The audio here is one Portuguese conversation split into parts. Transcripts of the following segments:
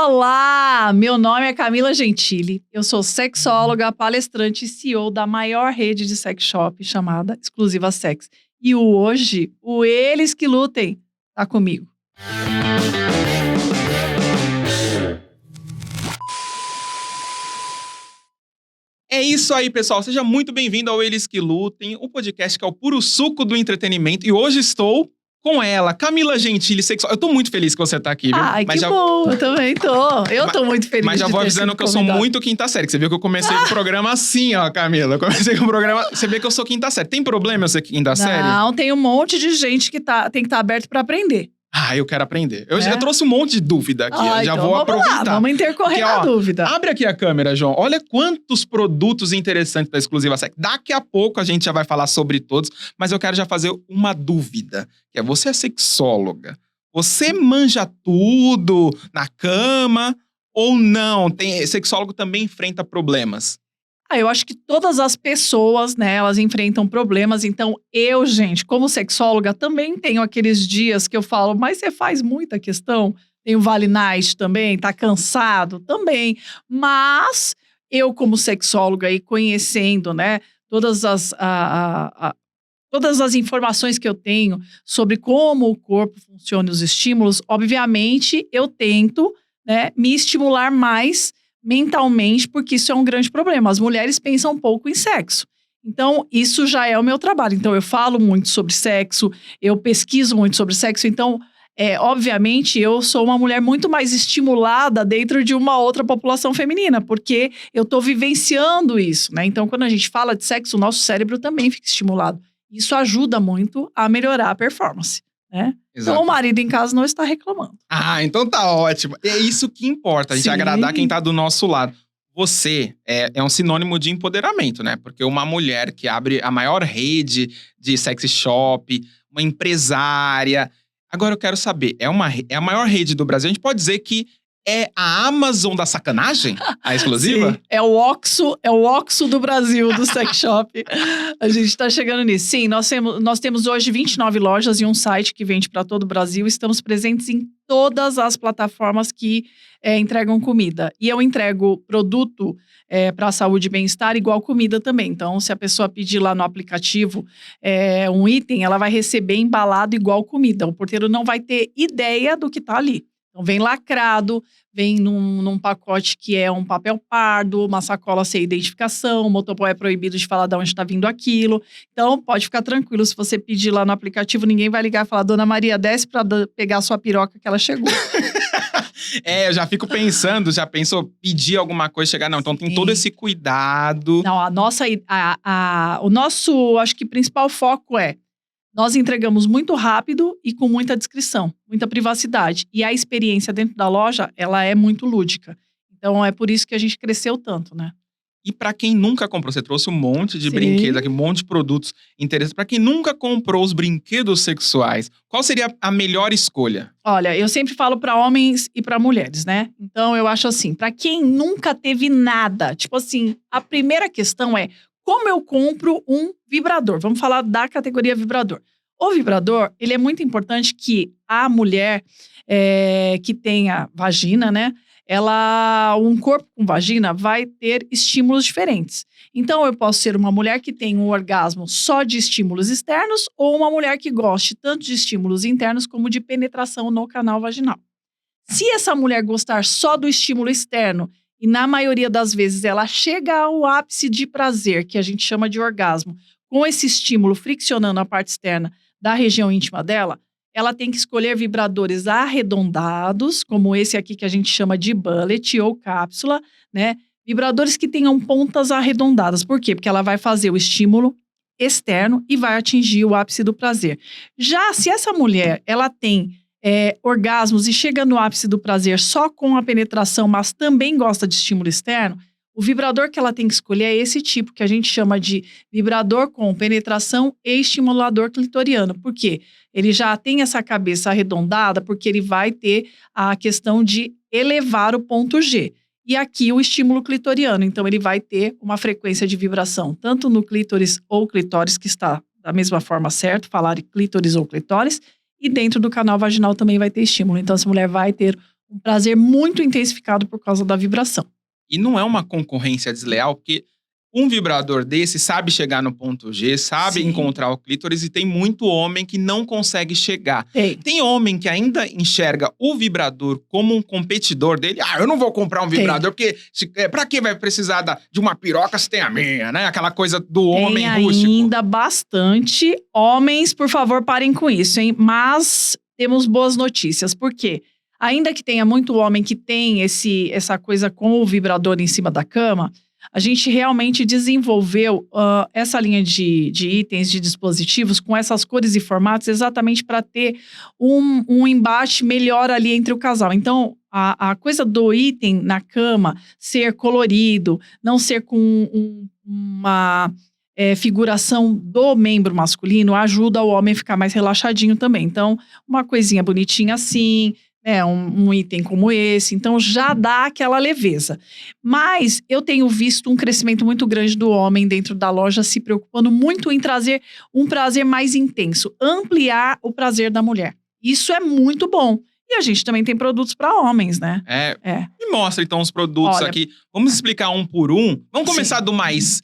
Olá! Meu nome é Camila Gentili, eu sou sexóloga, palestrante e CEO da maior rede de sex shop chamada Exclusiva Sex. E hoje, o Eles Que Lutem tá comigo. É isso aí, pessoal. Seja muito bem-vindo ao Eles Que Lutem, o podcast que é o puro suco do entretenimento. E hoje estou com ela, Camila Gentili, sexóloga. Eu tô muito feliz que você tá aqui, viu? Ai, que bom, eu também tô. Eu tô muito feliz. Mas já vou avisando que eu sou muito quinta série. Você viu que eu comecei com o programa assim, ó, Camila. Eu comecei com o programa... Você vê que eu sou quinta série. Tem problema eu ser quinta série? Não, tem um monte de gente que tem que estar aberto pra aprender. Ah, eu quero aprender. Eu já trouxe um monte de dúvida aqui. Já então vou aproveitar. Lá, vamos intercorrer na dúvida. Abre aqui a câmera, João. Olha quantos produtos interessantes da Exclusiva Sex. Daqui a pouco a gente já vai falar sobre todos, mas eu quero já fazer uma dúvida. Que é, você é sexóloga? Você manja tudo na cama ou não? Sexólogo também enfrenta problemas. Eu acho que todas as pessoas, né, elas enfrentam problemas. Então, eu, gente, como sexóloga, também tenho aqueles dias que eu falo, mas você faz muita questão? Tem o Vale Night também, tá cansado? Também. Mas eu, como sexóloga e conhecendo, né, todas as informações que eu tenho sobre como o corpo funciona e os estímulos, obviamente, eu tento, né, me estimular mais mentalmente, porque isso é um grande problema. As mulheres pensam pouco em sexo. Então, isso já é o meu trabalho. Então, eu falo muito sobre sexo, eu pesquiso muito sobre sexo. Então, obviamente, eu sou uma mulher muito mais estimulada dentro de uma outra população feminina, porque eu estou vivenciando isso, né? Então, quando a gente fala de sexo, o nosso cérebro também fica estimulado. Isso ajuda muito a melhorar a performance, né? Exato. Então, o marido em casa não está reclamando. Ah, então tá ótimo. É isso que importa, a gente agradar quem tá do nosso lado. Você é um sinônimo de empoderamento, né? Porque uma mulher que abre a maior rede de sex shop, uma empresária. Agora eu quero saber, é a maior rede do Brasil? A gente pode dizer que é a Amazon da sacanagem? A Exclusiva? Sim, é o Oxxo do Brasil, do sex shop. A gente tá chegando nisso. Sim, nós temos hoje 29 lojas e um site que vende para todo o Brasil. Estamos presentes em todas as plataformas que entregam comida. E eu entrego produto para saúde e bem-estar igual comida também. Então, se a pessoa pedir lá no aplicativo um item, ela vai receber embalado igual comida. O porteiro não vai ter ideia do que tá ali. Então, vem lacrado, vem num pacote que é um papel pardo, uma sacola sem identificação, o motoboy é proibido de falar de onde está vindo aquilo. Então, pode ficar tranquilo, se você pedir lá no aplicativo, ninguém vai ligar e falar, Dona Maria, desce para pegar a sua piroca que ela chegou. Eu já fico pensando, já pensou pedir alguma coisa, chegar, não, então tem todo esse cuidado. Não, o nosso, acho que principal foco nós entregamos muito rápido e com muita discrição, muita privacidade. E a experiência dentro da loja, ela é muito lúdica. Então, é por isso que a gente cresceu tanto, né? E para quem nunca comprou, você trouxe um monte de brinquedos aqui, um monte de produtos interessantes. Para quem nunca comprou os brinquedos sexuais, qual seria a melhor escolha? Olha, eu sempre falo para homens e para mulheres, né? Então, eu acho assim, para quem nunca teve nada, tipo assim, a primeira questão é, como eu compro um vibrador? Vamos falar da categoria vibrador. O vibrador, ele é muito importante que a mulher que tenha vagina, né? Um corpo com vagina vai ter estímulos diferentes. Então, eu posso ser uma mulher que tem um orgasmo só de estímulos externos ou uma mulher que goste tanto de estímulos internos como de penetração no canal vaginal. Se essa mulher gostar só do estímulo externo e na maioria das vezes ela chega ao ápice de prazer, que a gente chama de orgasmo, com esse estímulo friccionando a parte externa da região íntima dela, ela tem que escolher vibradores arredondados, como esse aqui que a gente chama de bullet ou cápsula, né? Vibradores que tenham pontas arredondadas. Por quê? Porque ela vai fazer o estímulo externo e vai atingir o ápice do prazer. Já se essa mulher, ela tem orgasmos e chega no ápice do prazer só com a penetração, mas também gosta de estímulo externo, o vibrador que ela tem que escolher é esse tipo, que a gente chama de vibrador com penetração e estimulador clitoriano. Por quê? Ele já tem essa cabeça arredondada, porque ele vai ter a questão de elevar o ponto G. E aqui o estímulo clitoriano. Então, ele vai ter uma frequência de vibração, tanto no clítoris ou clitóris, que está da mesma forma certo, falar de clítoris ou clitóris, e dentro do canal vaginal também vai ter estímulo. Então, essa mulher vai ter um prazer muito intensificado por causa da vibração. E não é uma concorrência desleal, porque um vibrador desse sabe chegar no ponto G, sabe Sim. encontrar o clítoris, e tem muito homem que não consegue chegar. Tem. Tem homem que ainda enxerga o vibrador como um competidor dele. Eu não vou comprar um vibrador, porque pra que vai precisar de uma piroca se tem a minha, né? Aquela coisa do homem rústico. Tem ainda bastante. Homens, por favor, parem com isso, hein? Mas temos boas notícias. Por quê? Ainda que tenha muito homem que tem essa coisa com o vibrador em cima da cama, a gente realmente desenvolveu essa linha de itens, de dispositivos, com essas cores e formatos, exatamente para ter um embate melhor ali entre o casal. Então, a coisa do item na cama ser colorido, não ser com uma figuração do membro masculino, ajuda o homem a ficar mais relaxadinho também. Então, uma coisinha bonitinha assim, um item como esse, então já dá aquela leveza. Mas eu tenho visto um crescimento muito grande do homem dentro da loja, se preocupando muito em trazer um prazer mais intenso, ampliar o prazer da mulher. Isso é muito bom. E a gente também tem produtos para homens, né? Me mostra então os produtos aqui. Vamos explicar um por um. Vamos começar do mais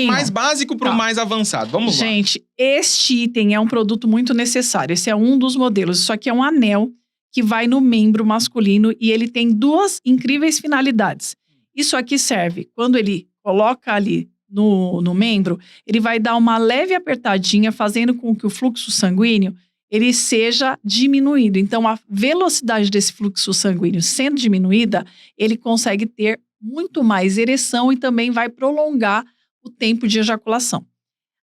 mais básico para o mais avançado. Vamos lá. Gente, este item é um produto muito necessário. Esse é um dos modelos. Isso aqui é um anel que vai no membro masculino e ele tem duas incríveis finalidades. Isso aqui serve, quando ele coloca ali no membro, ele vai dar uma leve apertadinha, fazendo com que o fluxo sanguíneo ele seja diminuído. Então, a velocidade desse fluxo sanguíneo sendo diminuída, ele consegue ter muito mais ereção e também vai prolongar o tempo de ejaculação.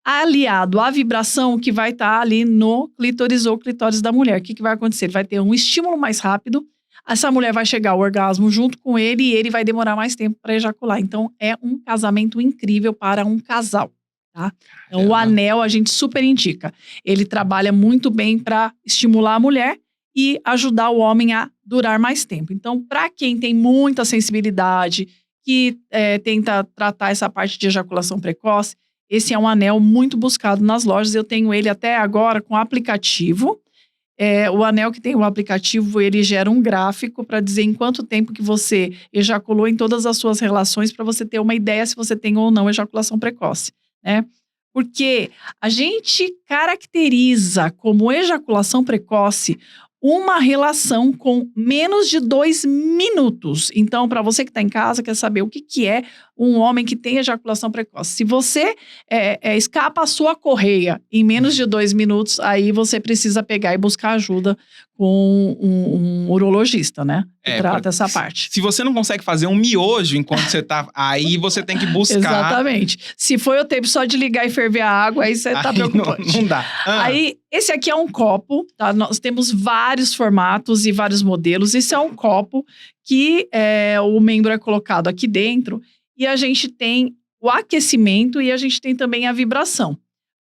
Aliado à vibração que vai estar ali no clítoris ou clitóris da mulher. O que vai acontecer? Ele vai ter um estímulo mais rápido, essa mulher vai chegar ao orgasmo junto com ele e ele vai demorar mais tempo para ejacular. Então, é um casamento incrível para um casal, tá? Então, o anel a gente super indica. Ele trabalha muito bem para estimular a mulher e ajudar o homem a durar mais tempo. Então, para quem tem muita sensibilidade, que tenta tratar essa parte de ejaculação precoce, esse é um anel muito buscado nas lojas. Eu tenho ele até agora com aplicativo. O anel que tem o aplicativo, ele gera um gráfico para dizer em quanto tempo que você ejaculou em todas as suas relações, para você ter uma ideia se você tem ou não ejaculação precoce, né? Porque a gente caracteriza como ejaculação precoce uma relação com menos de 2 minutos. Então, para você que está em casa, quer saber o que é um homem que tem ejaculação precoce. Se você escapa a sua correia em menos de 2 minutos, aí você precisa pegar e buscar ajuda com um urologista, né? Que trata essa parte. Se você não consegue fazer um miojo enquanto você tá aí, você tem que buscar. Exatamente. Se foi o tempo só de ligar e ferver a água, aí você tá preocupante. Não dá. Aí, esse aqui é um copo, tá? Nós temos vários formatos e vários modelos. Esse é um copo que o membro é colocado aqui dentro e a gente tem o aquecimento e a gente tem também a vibração.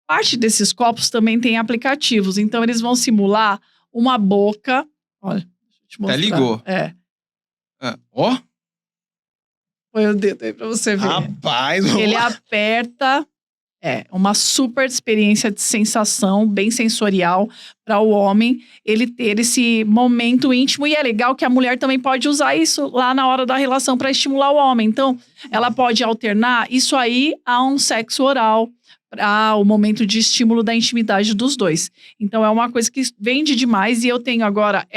Parte desses copos também tem aplicativos, então eles vão simular uma boca. Olha, deixa eu te mostrar. Até ligou. Ó. Põe o dedo aí pra você ver. Rapaz, ele aperta. Uma super experiência de sensação, bem sensorial para o homem, ele ter esse momento íntimo. E é legal que a mulher também pode usar isso lá na hora da relação para estimular o homem. Então, ela pode alternar isso aí a um sexo oral, para o momento de estímulo da intimidade dos dois. Então, é uma coisa que vende demais. E eu tenho agora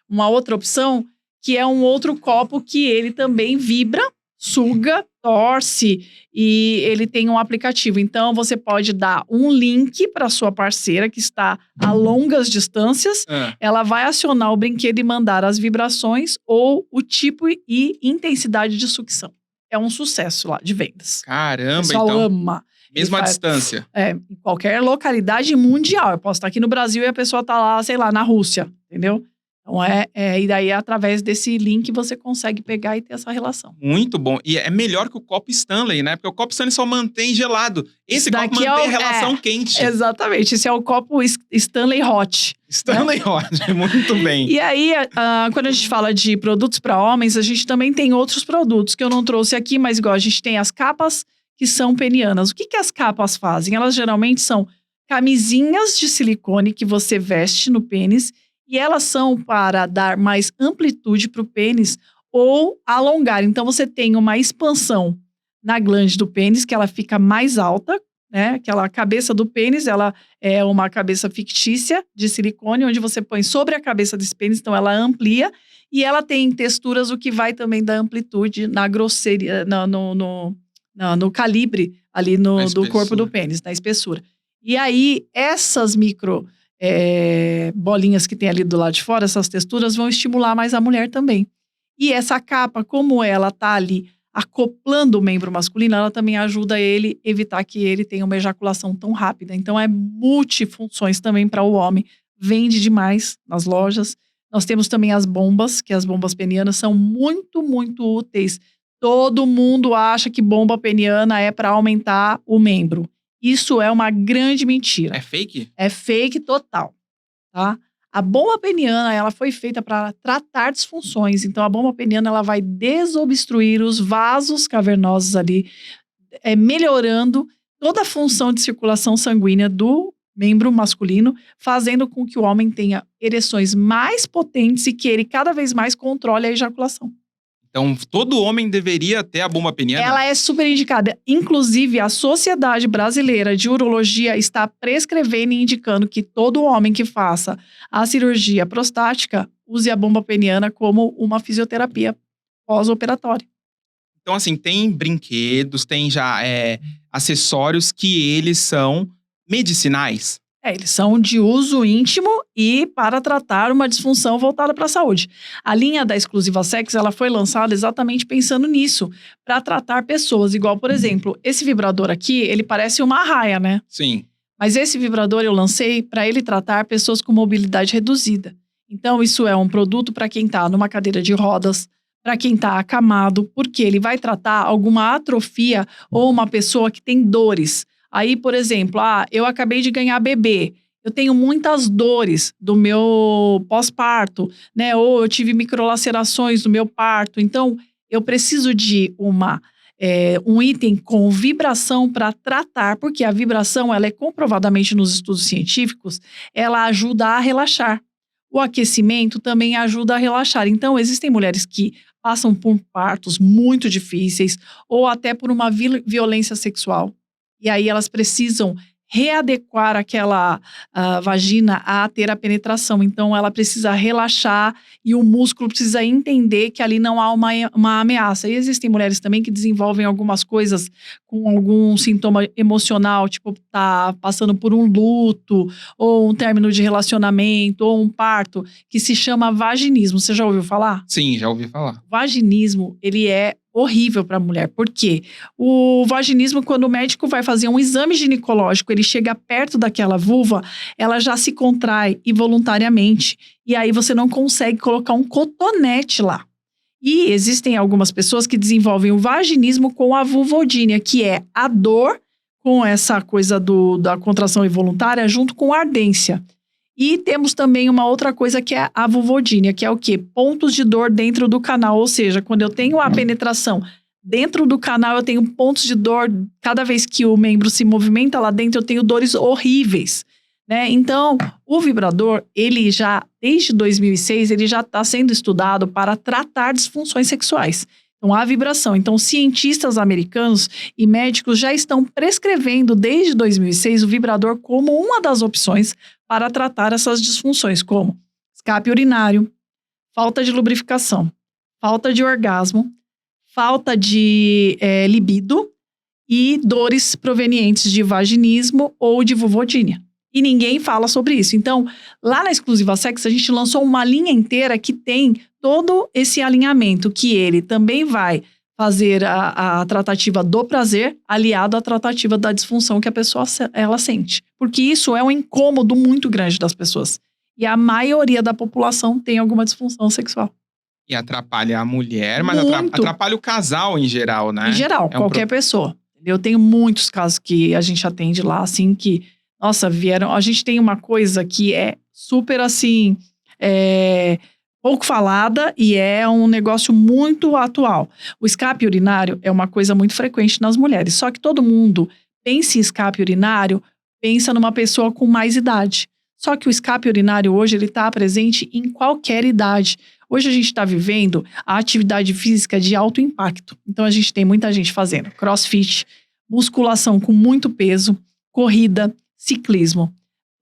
uma outra opção, que é um outro copo que ele também vibra, suga, torce e ele tem um aplicativo. Então, você pode dar um link para sua parceira que está a longas distâncias. Ela vai acionar o brinquedo e mandar as vibrações ou o tipo e intensidade de sucção. É um sucesso lá de vendas. Caramba, o pessoal ama. Mesma distância. Em qualquer localidade mundial. Eu posso estar aqui no Brasil e a pessoa está lá, sei lá, na Rússia, entendeu? Então, e daí, através desse link, você consegue pegar e ter essa relação. Muito bom. E é melhor que o copo Stanley, né? Porque o copo Stanley só mantém gelado. Esse copo mantém a relação quente. Exatamente. Esse é o copo Stanley Hot. Stanley Hot, muito bem. E aí, quando a gente fala de produtos para homens, a gente também tem outros produtos que eu não trouxe aqui, mas igual a gente tem as capas que são penianas. O que as capas fazem? Elas geralmente são camisinhas de silicone que você veste no pênis. E E elas são para dar mais amplitude para o pênis ou alongar. Então, você tem uma expansão na glande do pênis, que ela fica mais alta, né? Aquela cabeça do pênis, ela é uma cabeça fictícia de silicone, onde você põe sobre a cabeça desse pênis, então ela amplia. E ela tem texturas, o que vai também dar amplitude na grosseria, no calibre ali do corpo do pênis, na espessura. E aí, essas micro bolinhas que tem ali do lado de fora, essas texturas, vão estimular mais a mulher também. E essa capa, como ela tá ali acoplando o membro masculino, ela também ajuda ele a evitar que ele tenha uma ejaculação tão rápida. Então, é multifunções também para o homem. Vende demais nas lojas. Nós temos também as bombas, que as bombas penianas são muito, muito úteis. Todo mundo acha que bomba peniana é para aumentar o membro. Isso é uma grande mentira. É fake? É fake total, tá? A bomba peniana, ela foi feita para tratar disfunções. Então, a bomba peniana, ela vai desobstruir os vasos cavernosos ali, melhorando toda a função de circulação sanguínea do membro masculino, fazendo com que o homem tenha ereções mais potentes e que ele cada vez mais controle a ejaculação. Então, todo homem deveria ter a bomba peniana? Ela é super indicada. Inclusive, a Sociedade Brasileira de Urologia está prescrevendo e indicando que todo homem que faça a cirurgia prostática use a bomba peniana como uma fisioterapia pós-operatória. Então, assim, tem brinquedos, tem já acessórios que eles são medicinais. Eles são de uso íntimo e para tratar uma disfunção voltada para a saúde. A linha da Exclusiva Sex, ela foi lançada exatamente pensando nisso, para tratar pessoas. Igual, por exemplo, esse vibrador aqui, ele parece uma arraia, né? Sim. Mas esse vibrador eu lancei para ele tratar pessoas com mobilidade reduzida. Então, isso é um produto para quem está numa cadeira de rodas, para quem está acamado, porque ele vai tratar alguma atrofia ou uma pessoa que tem dores. Aí, por exemplo, eu acabei de ganhar bebê, eu tenho muitas dores do meu pós-parto, né? Ou eu tive microlacerações do meu parto. Então, eu preciso de um item com vibração para tratar, porque a vibração, ela é comprovadamente nos estudos científicos, ela ajuda a relaxar. O aquecimento também ajuda a relaxar. Então, existem mulheres que passam por partos muito difíceis ou até por uma violência sexual. E aí elas precisam readequar aquela vagina a ter a penetração. Então, ela precisa relaxar e o músculo precisa entender que ali não há uma ameaça. E existem mulheres também que desenvolvem algumas coisas com algum sintoma emocional, tipo, tá passando por um luto, ou um término de relacionamento, ou um parto, que se chama vaginismo. Você já ouviu falar? Sim, já ouvi falar. Vaginismo, ele é horrível para a mulher. Por quê? O vaginismo, quando o médico vai fazer um exame ginecológico, ele chega perto daquela vulva, ela já se contrai involuntariamente. E aí você não consegue colocar um cotonete lá. E existem algumas pessoas que desenvolvem o vaginismo com a vulvodínia, que é a dor com essa coisa da contração involuntária junto com a ardência. E temos também uma outra coisa que é a vulvodínia, que é o quê? Pontos de dor dentro do canal, ou seja, quando eu tenho a penetração dentro do canal, eu tenho pontos de dor, cada vez que o membro se movimenta lá dentro, eu tenho dores horríveis, né? Então, o vibrador, ele já, desde 2006, ele já está sendo estudado para tratar disfunções sexuais. Então, a vibração. Então, cientistas americanos e médicos já estão prescrevendo, desde 2006, o vibrador como uma das opções para tratar essas disfunções, como escape urinário, falta de lubrificação, falta de orgasmo, falta de libido e dores provenientes de vaginismo ou de vulvodínia. E ninguém fala sobre isso. Então, lá na Exclusiva Sex, a gente lançou uma linha inteira que tem todo esse alinhamento, que ele também vai fazer a tratativa do prazer aliado à tratativa da disfunção que a pessoa ela sente. Porque isso é um incômodo muito grande das pessoas. E a maioria da população tem alguma disfunção sexual. E atrapalha a mulher, mas atrapalha o casal em geral, né? Em geral, qualquer pessoa. Eu tenho muitos casos que a gente atende lá, assim, que, nossa, vieram... A gente tem uma coisa que é super, assim... pouco falada e é um negócio muito atual. O escape urinário é uma coisa muito frequente nas mulheres, só que todo mundo pensa em escape urinário, pensa numa pessoa com mais idade. Só que o escape urinário hoje, ele está presente em qualquer idade. Hoje a gente está vivendo a atividade física de alto impacto. Então a gente tem muita gente fazendo crossfit, musculação com muito peso, corrida, ciclismo.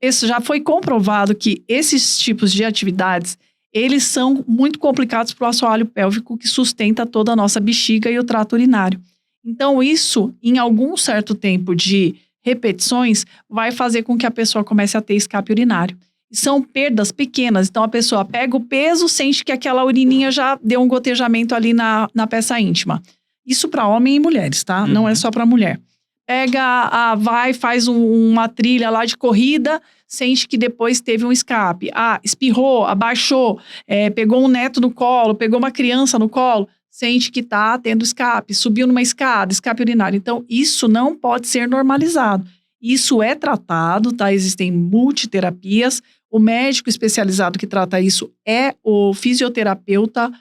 Isso já foi comprovado que esses tipos de atividades, eles são muito complicados para o assoalho pélvico que sustenta toda a nossa bexiga e o trato urinário. Então isso, em algum certo tempo de repetições, vai fazer com que a pessoa comece a ter escape urinário. E são perdas pequenas, então a pessoa pega o peso, sente que aquela urininha já deu um gotejamento ali na peça íntima. Isso para homem e mulheres, tá? Não é só para mulher. Vai, faz uma trilha lá de corrida, sente que depois teve um escape. Espirrou, abaixou, pegou um neto no colo, pegou uma criança no colo, sente que está tendo escape, subiu numa escada, escape urinário. Então, isso não pode ser normalizado. Isso é tratado, tá? Existem multiterapias. O médico especializado que trata isso é o fisioterapeuta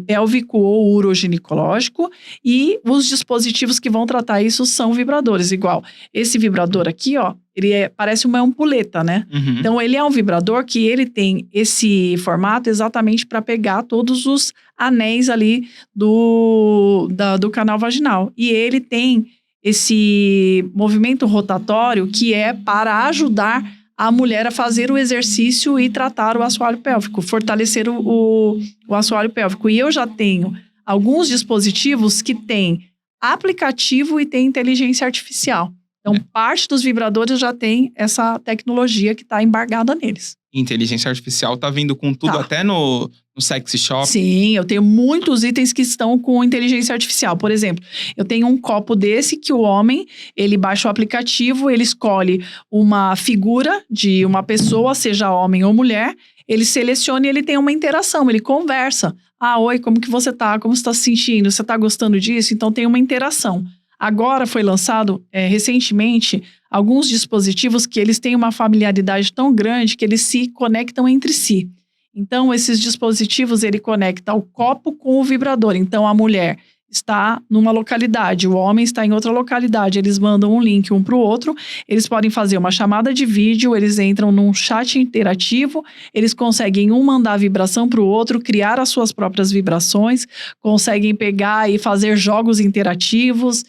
pélvico ou uroginecológico, e os dispositivos que vão tratar isso são vibradores, igual esse vibrador aqui, ó, ele parece uma ampuleta, né? Então ele é um vibrador que ele tem esse formato exatamente para pegar todos os anéis ali do canal vaginal, e ele tem esse movimento rotatório que é para ajudar a mulher a fazer o exercício e tratar o assoalho pélvico, fortalecer o assoalho pélvico. E eu já tenho alguns dispositivos que têm aplicativo e tem inteligência artificial. Então, parte dos vibradores já tem essa tecnologia que está embargada neles. Inteligência artificial tá vindo com tudo, até no sexy shop. Sim, eu tenho muitos itens que estão com inteligência artificial. Por exemplo, eu tenho um copo desse que o homem, ele baixa o aplicativo, ele escolhe uma figura de uma pessoa, seja homem ou mulher, ele seleciona e ele tem uma interação, ele conversa. Oi, como que você tá? Como você tá se sentindo? Você tá gostando disso? Então tem uma interação. Agora foi lançado, recentemente, alguns dispositivos que eles têm uma familiaridade tão grande que eles se conectam entre si. Então, esses dispositivos, ele conecta o copo com o vibrador. Então, a mulher está numa localidade, o homem está em outra localidade. Eles mandam um link um para o outro. Eles podem fazer uma chamada de vídeo, eles entram num chat interativo, eles conseguem mandar a vibração para o outro, criar as suas próprias vibrações, conseguem pegar e fazer jogos interativos,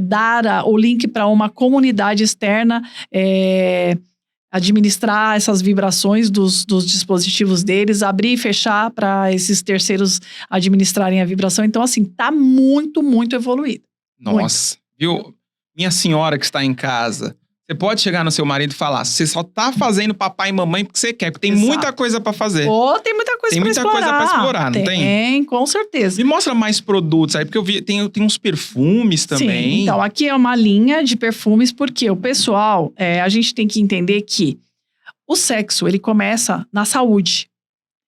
dar o link para uma comunidade externa, administrar essas vibrações dos dispositivos deles, abrir e fechar para esses terceiros administrarem a vibração. Então, assim, tá muito, muito evoluído. Nossa, viu? Minha senhora que está em casa, você pode chegar no seu marido e falar, você só tá fazendo papai e mamãe porque você quer, porque tem muita coisa para fazer. Tem muita coisa para explorar. Tem muita coisa para explorar, não tem? Tem, com certeza. Me mostra mais produtos aí, porque eu vi, tem uns perfumes também. Sim, então aqui é uma linha de perfumes, porque o pessoal, a gente tem que entender que o sexo, ele começa na saúde.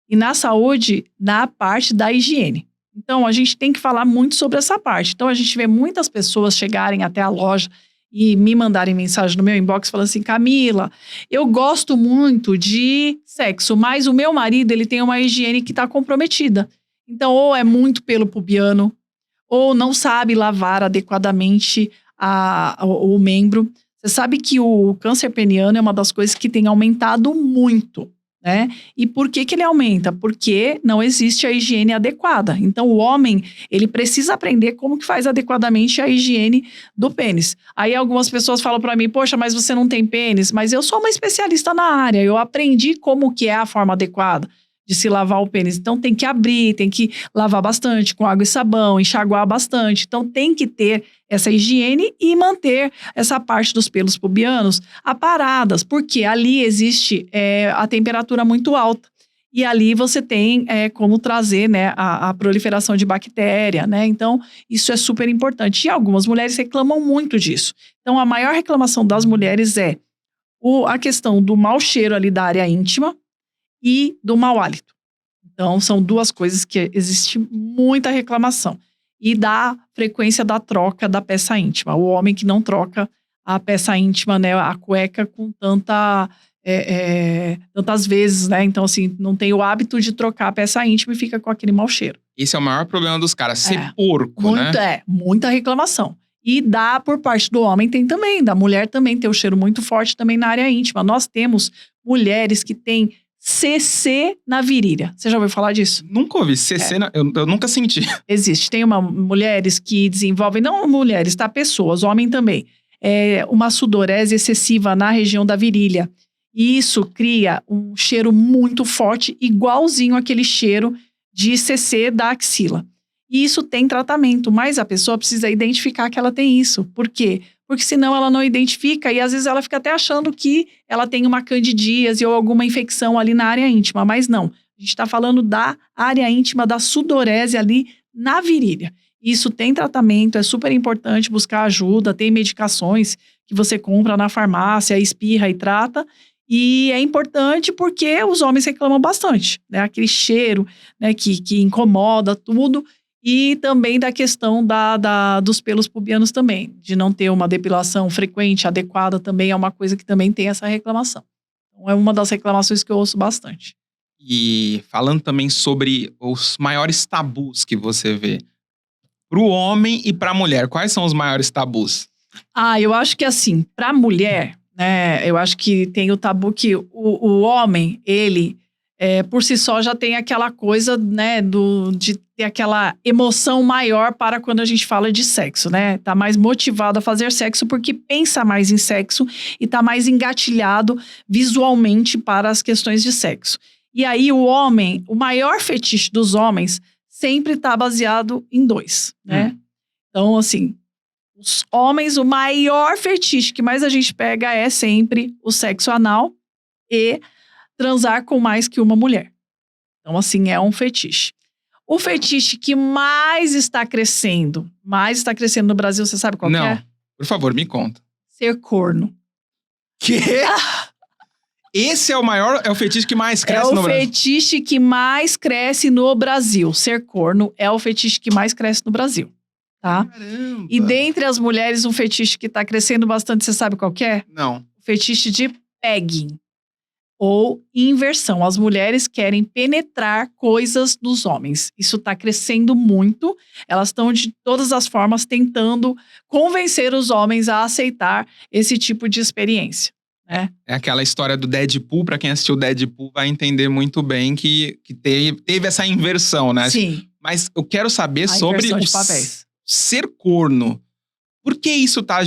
E na saúde, na parte da higiene. Então, a gente tem que falar muito sobre essa parte. Então, a gente vê muitas pessoas chegarem até a loja e me mandarem mensagem no meu inbox falando assim, Camila, eu gosto muito de sexo, mas o meu marido, ele tem uma higiene que está comprometida. Então, ou é muito pelo pubiano, ou não sabe lavar adequadamente o membro. Você sabe que o câncer peniano é uma das coisas que tem aumentado muito, né? E por que ele aumenta? Porque não existe a higiene adequada. Então, o homem, ele precisa aprender como que faz adequadamente a higiene do pênis. Aí, algumas pessoas falam para mim, poxa, mas você não tem pênis? Mas eu sou uma especialista na área, eu aprendi como que é a forma adequada de se lavar o pênis. Então, tem que abrir, tem que lavar bastante com água e sabão, enxaguar bastante. Então, tem que ter essa higiene e manter essa parte dos pelos pubianos aparadas, porque ali existe a temperatura muito alta. E ali você tem como trazer, né, a proliferação de bactéria, né? Então, isso é super importante. E algumas mulheres reclamam muito disso. Então, a maior reclamação das mulheres é a questão do mau cheiro ali da área íntima e do mau hálito. Então, são duas coisas que existe muita reclamação. E da frequência da troca da peça íntima. O homem que não troca a peça íntima, né, a cueca com tantas vezes, né? Então, assim, não tem o hábito de trocar a peça íntima e fica com aquele mau cheiro. Esse é o maior problema dos caras, ser porco, muito, né? Muita reclamação. E por parte do homem tem também, da mulher também tem o cheiro muito forte também na área íntima. Nós temos mulheres que têm CC na virilha. Você já ouviu falar disso? Nunca ouvi. CC, eu nunca senti. Existe. Tem mulheres que desenvolvem, não mulheres, tá? Pessoas, homem também. Uma sudorese excessiva na região da virilha. E isso cria um cheiro muito forte, igualzinho aquele cheiro de CC da axila. E isso tem tratamento, mas a pessoa precisa identificar que ela tem isso. Por quê? Porque senão ela não identifica e às vezes ela fica até achando que ela tem uma candidíase ou alguma infecção ali na área íntima, mas não. A gente está falando da área íntima, da sudorese ali na virilha. Isso tem tratamento, é super importante buscar ajuda, tem medicações que você compra na farmácia, espirra e trata. E é importante porque os homens reclamam bastante, né? Aquele cheiro, né, que incomoda tudo. E também da questão dos pelos pubianos também, de não ter uma depilação frequente, adequada, também é uma coisa que também tem essa reclamação. Então é uma das reclamações que eu ouço bastante. E falando também sobre os maiores tabus que você vê. Pro homem e pra mulher, quais são os maiores tabus? Eu acho que assim, pra mulher, né, eu acho que tem o tabu que o homem, ele, por si só, já tem aquela coisa, né, de ter aquela emoção maior para quando a gente fala de sexo, né? Tá mais motivado a fazer sexo porque pensa mais em sexo e tá mais engatilhado visualmente para as questões de sexo. E aí o homem, o maior fetiche dos homens sempre tá baseado em 2, né? Então, assim, os homens, o maior fetiche que mais a gente pega é sempre o sexo anal e transar com mais que uma mulher. Então, assim, é um fetiche. O fetiche que mais está crescendo no Brasil, você sabe qual que é? Não, por favor, me conta. Ser corno. Quê? Esse é o fetiche que mais cresce no Brasil? É o fetiche que mais cresce no Brasil. Ser corno é o fetiche que mais cresce no Brasil, tá? Caramba. E dentre as mulheres, um fetiche que está crescendo bastante, você sabe qual que é? Não. O fetiche de pegging. Ou inversão. As mulheres querem penetrar coisas dos homens. Isso está crescendo muito. Elas estão de todas as formas tentando convencer os homens a aceitar esse tipo de experiência, né? É aquela história do Deadpool. Pra quem assistiu Deadpool vai entender muito bem que teve essa inversão, né? Sim. Mas eu quero saber sobre inversão de papéis. Ser corno. Por que isso tá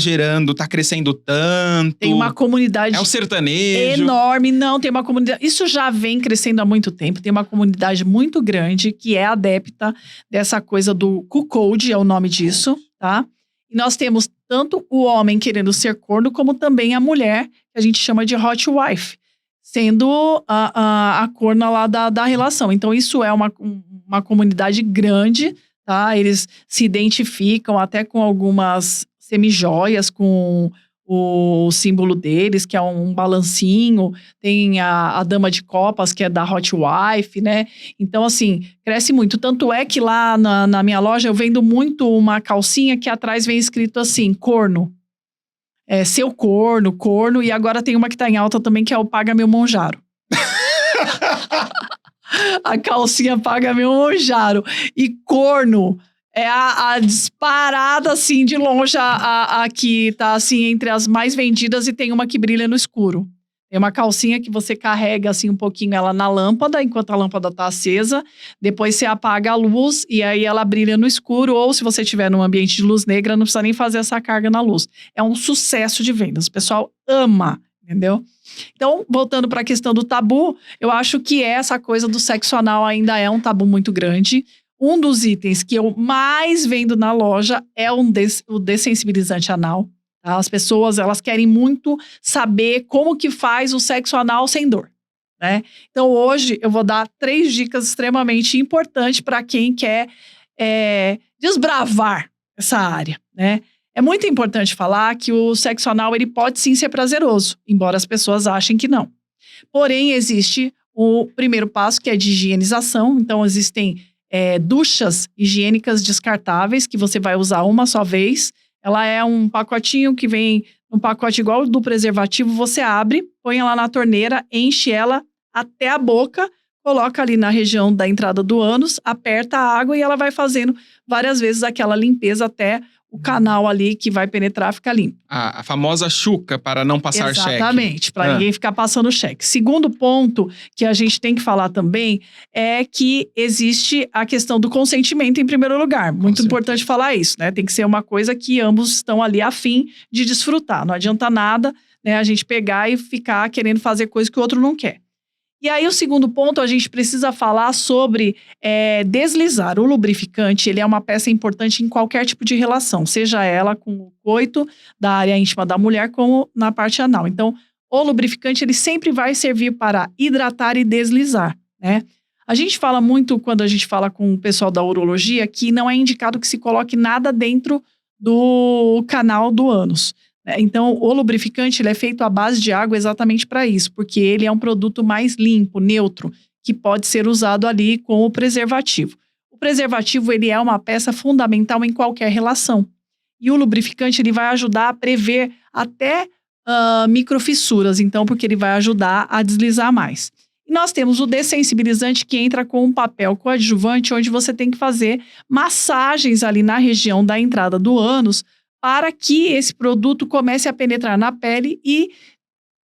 crescendo tanto? Tem uma comunidade É o sertanejo. enorme. Não, tem uma comunidade. Isso já vem crescendo há muito tempo. Tem uma comunidade muito grande que é adepta dessa coisa do cuckold, é o nome disso, tá? E nós temos tanto o homem querendo ser corno, como também a mulher, que a gente chama de hot wife, sendo a corna lá da relação. Então, isso é uma comunidade grande, tá? Eles se identificam até com algumas semijoias, com o símbolo deles, que é um balancinho. Tem a dama de copas, que é da hot wife, né? Então, assim, cresce muito. Tanto é que lá na minha loja eu vendo muito uma calcinha que atrás vem escrito assim, corno. Seu corno. E agora tem uma que tá em alta também, que é o Paga Meu Monjaro. A calcinha Paga Meu Monjaro. E corno é a disparada, assim, de longe, a que tá, assim, entre as mais vendidas, e tem uma que brilha no escuro. Tem uma calcinha que você carrega, assim, um pouquinho ela na lâmpada, enquanto a lâmpada tá acesa. Depois você apaga a luz e aí ela brilha no escuro. Ou se você estiver num ambiente de luz negra, não precisa nem fazer essa carga na luz. É um sucesso de vendas. O pessoal ama, entendeu? Então, voltando para a questão do tabu, eu acho que essa coisa do sexo anal ainda é um tabu muito grande. Um dos itens que eu mais vendo na loja é o dessensibilizante anal. Tá? As pessoas, elas querem muito saber como que faz o sexo anal sem dor, né? Então, hoje, eu vou dar 3 dicas extremamente importantes para quem quer desbravar essa área, né? É muito importante falar que o sexo anal, ele pode sim ser prazeroso, embora as pessoas achem que não. Porém, existe o primeiro passo, que é de higienização. Então, existem duchas higiênicas descartáveis, que você vai usar uma só vez. Ela é um pacotinho que vem, um pacote igual do preservativo. Você abre, põe ela na torneira, enche ela até a boca, coloca ali na região da entrada do ânus, aperta a água e ela vai fazendo várias vezes aquela limpeza até o canal ali que vai penetrar fica limpo. A famosa chuca para não passar cheque. Exatamente, para ninguém ficar passando cheque. Segundo ponto que a gente tem que falar também é que existe a questão do consentimento em primeiro lugar. Muito importante falar isso, né? Tem que ser uma coisa que ambos estão ali a fim de desfrutar. Não adianta nada, né, a gente pegar e ficar querendo fazer coisa que o outro não quer. E aí, o segundo ponto, a gente precisa falar sobre deslizar. O lubrificante, ele é uma peça importante em qualquer tipo de relação, seja ela com o coito da área íntima da mulher, como na parte anal. Então, o lubrificante, ele sempre vai servir para hidratar e deslizar, né? A gente fala muito, quando a gente fala com o pessoal da urologia, que não é indicado que se coloque nada dentro do canal do ânus. Então, o lubrificante ele é feito à base de água exatamente para isso, porque ele é um produto mais limpo, neutro, que pode ser usado ali com o preservativo. O preservativo ele é uma peça fundamental em qualquer relação. E o lubrificante ele vai ajudar a prever até microfissuras, então, porque ele vai ajudar a deslizar mais. E nós temos o dessensibilizante que entra com um papel coadjuvante, onde você tem que fazer massagens ali na região da entrada do ânus, para que esse produto comece a penetrar na pele e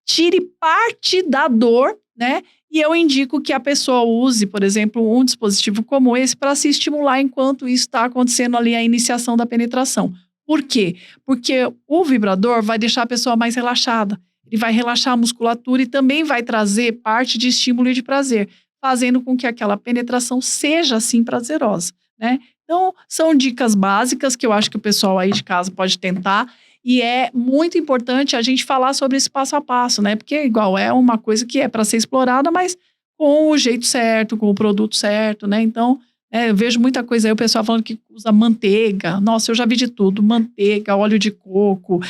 tire parte da dor, né? E eu indico que a pessoa use, por exemplo, um dispositivo como esse para se estimular enquanto isso está acontecendo ali a iniciação da penetração. Por quê? Porque o vibrador vai deixar a pessoa mais relaxada. Ele vai relaxar a musculatura e também vai trazer parte de estímulo e de prazer, fazendo com que aquela penetração seja, assim, prazerosa, né? Então, são dicas básicas que eu acho que o pessoal aí de casa pode tentar. E é muito importante a gente falar sobre esse passo a passo, né? Porque, igual, é uma coisa que é para ser explorada, mas com o jeito certo, com o produto certo, né? Então, eu vejo muita coisa aí, o pessoal falando que usa manteiga. Nossa, eu já vi de tudo. Manteiga, óleo de coco,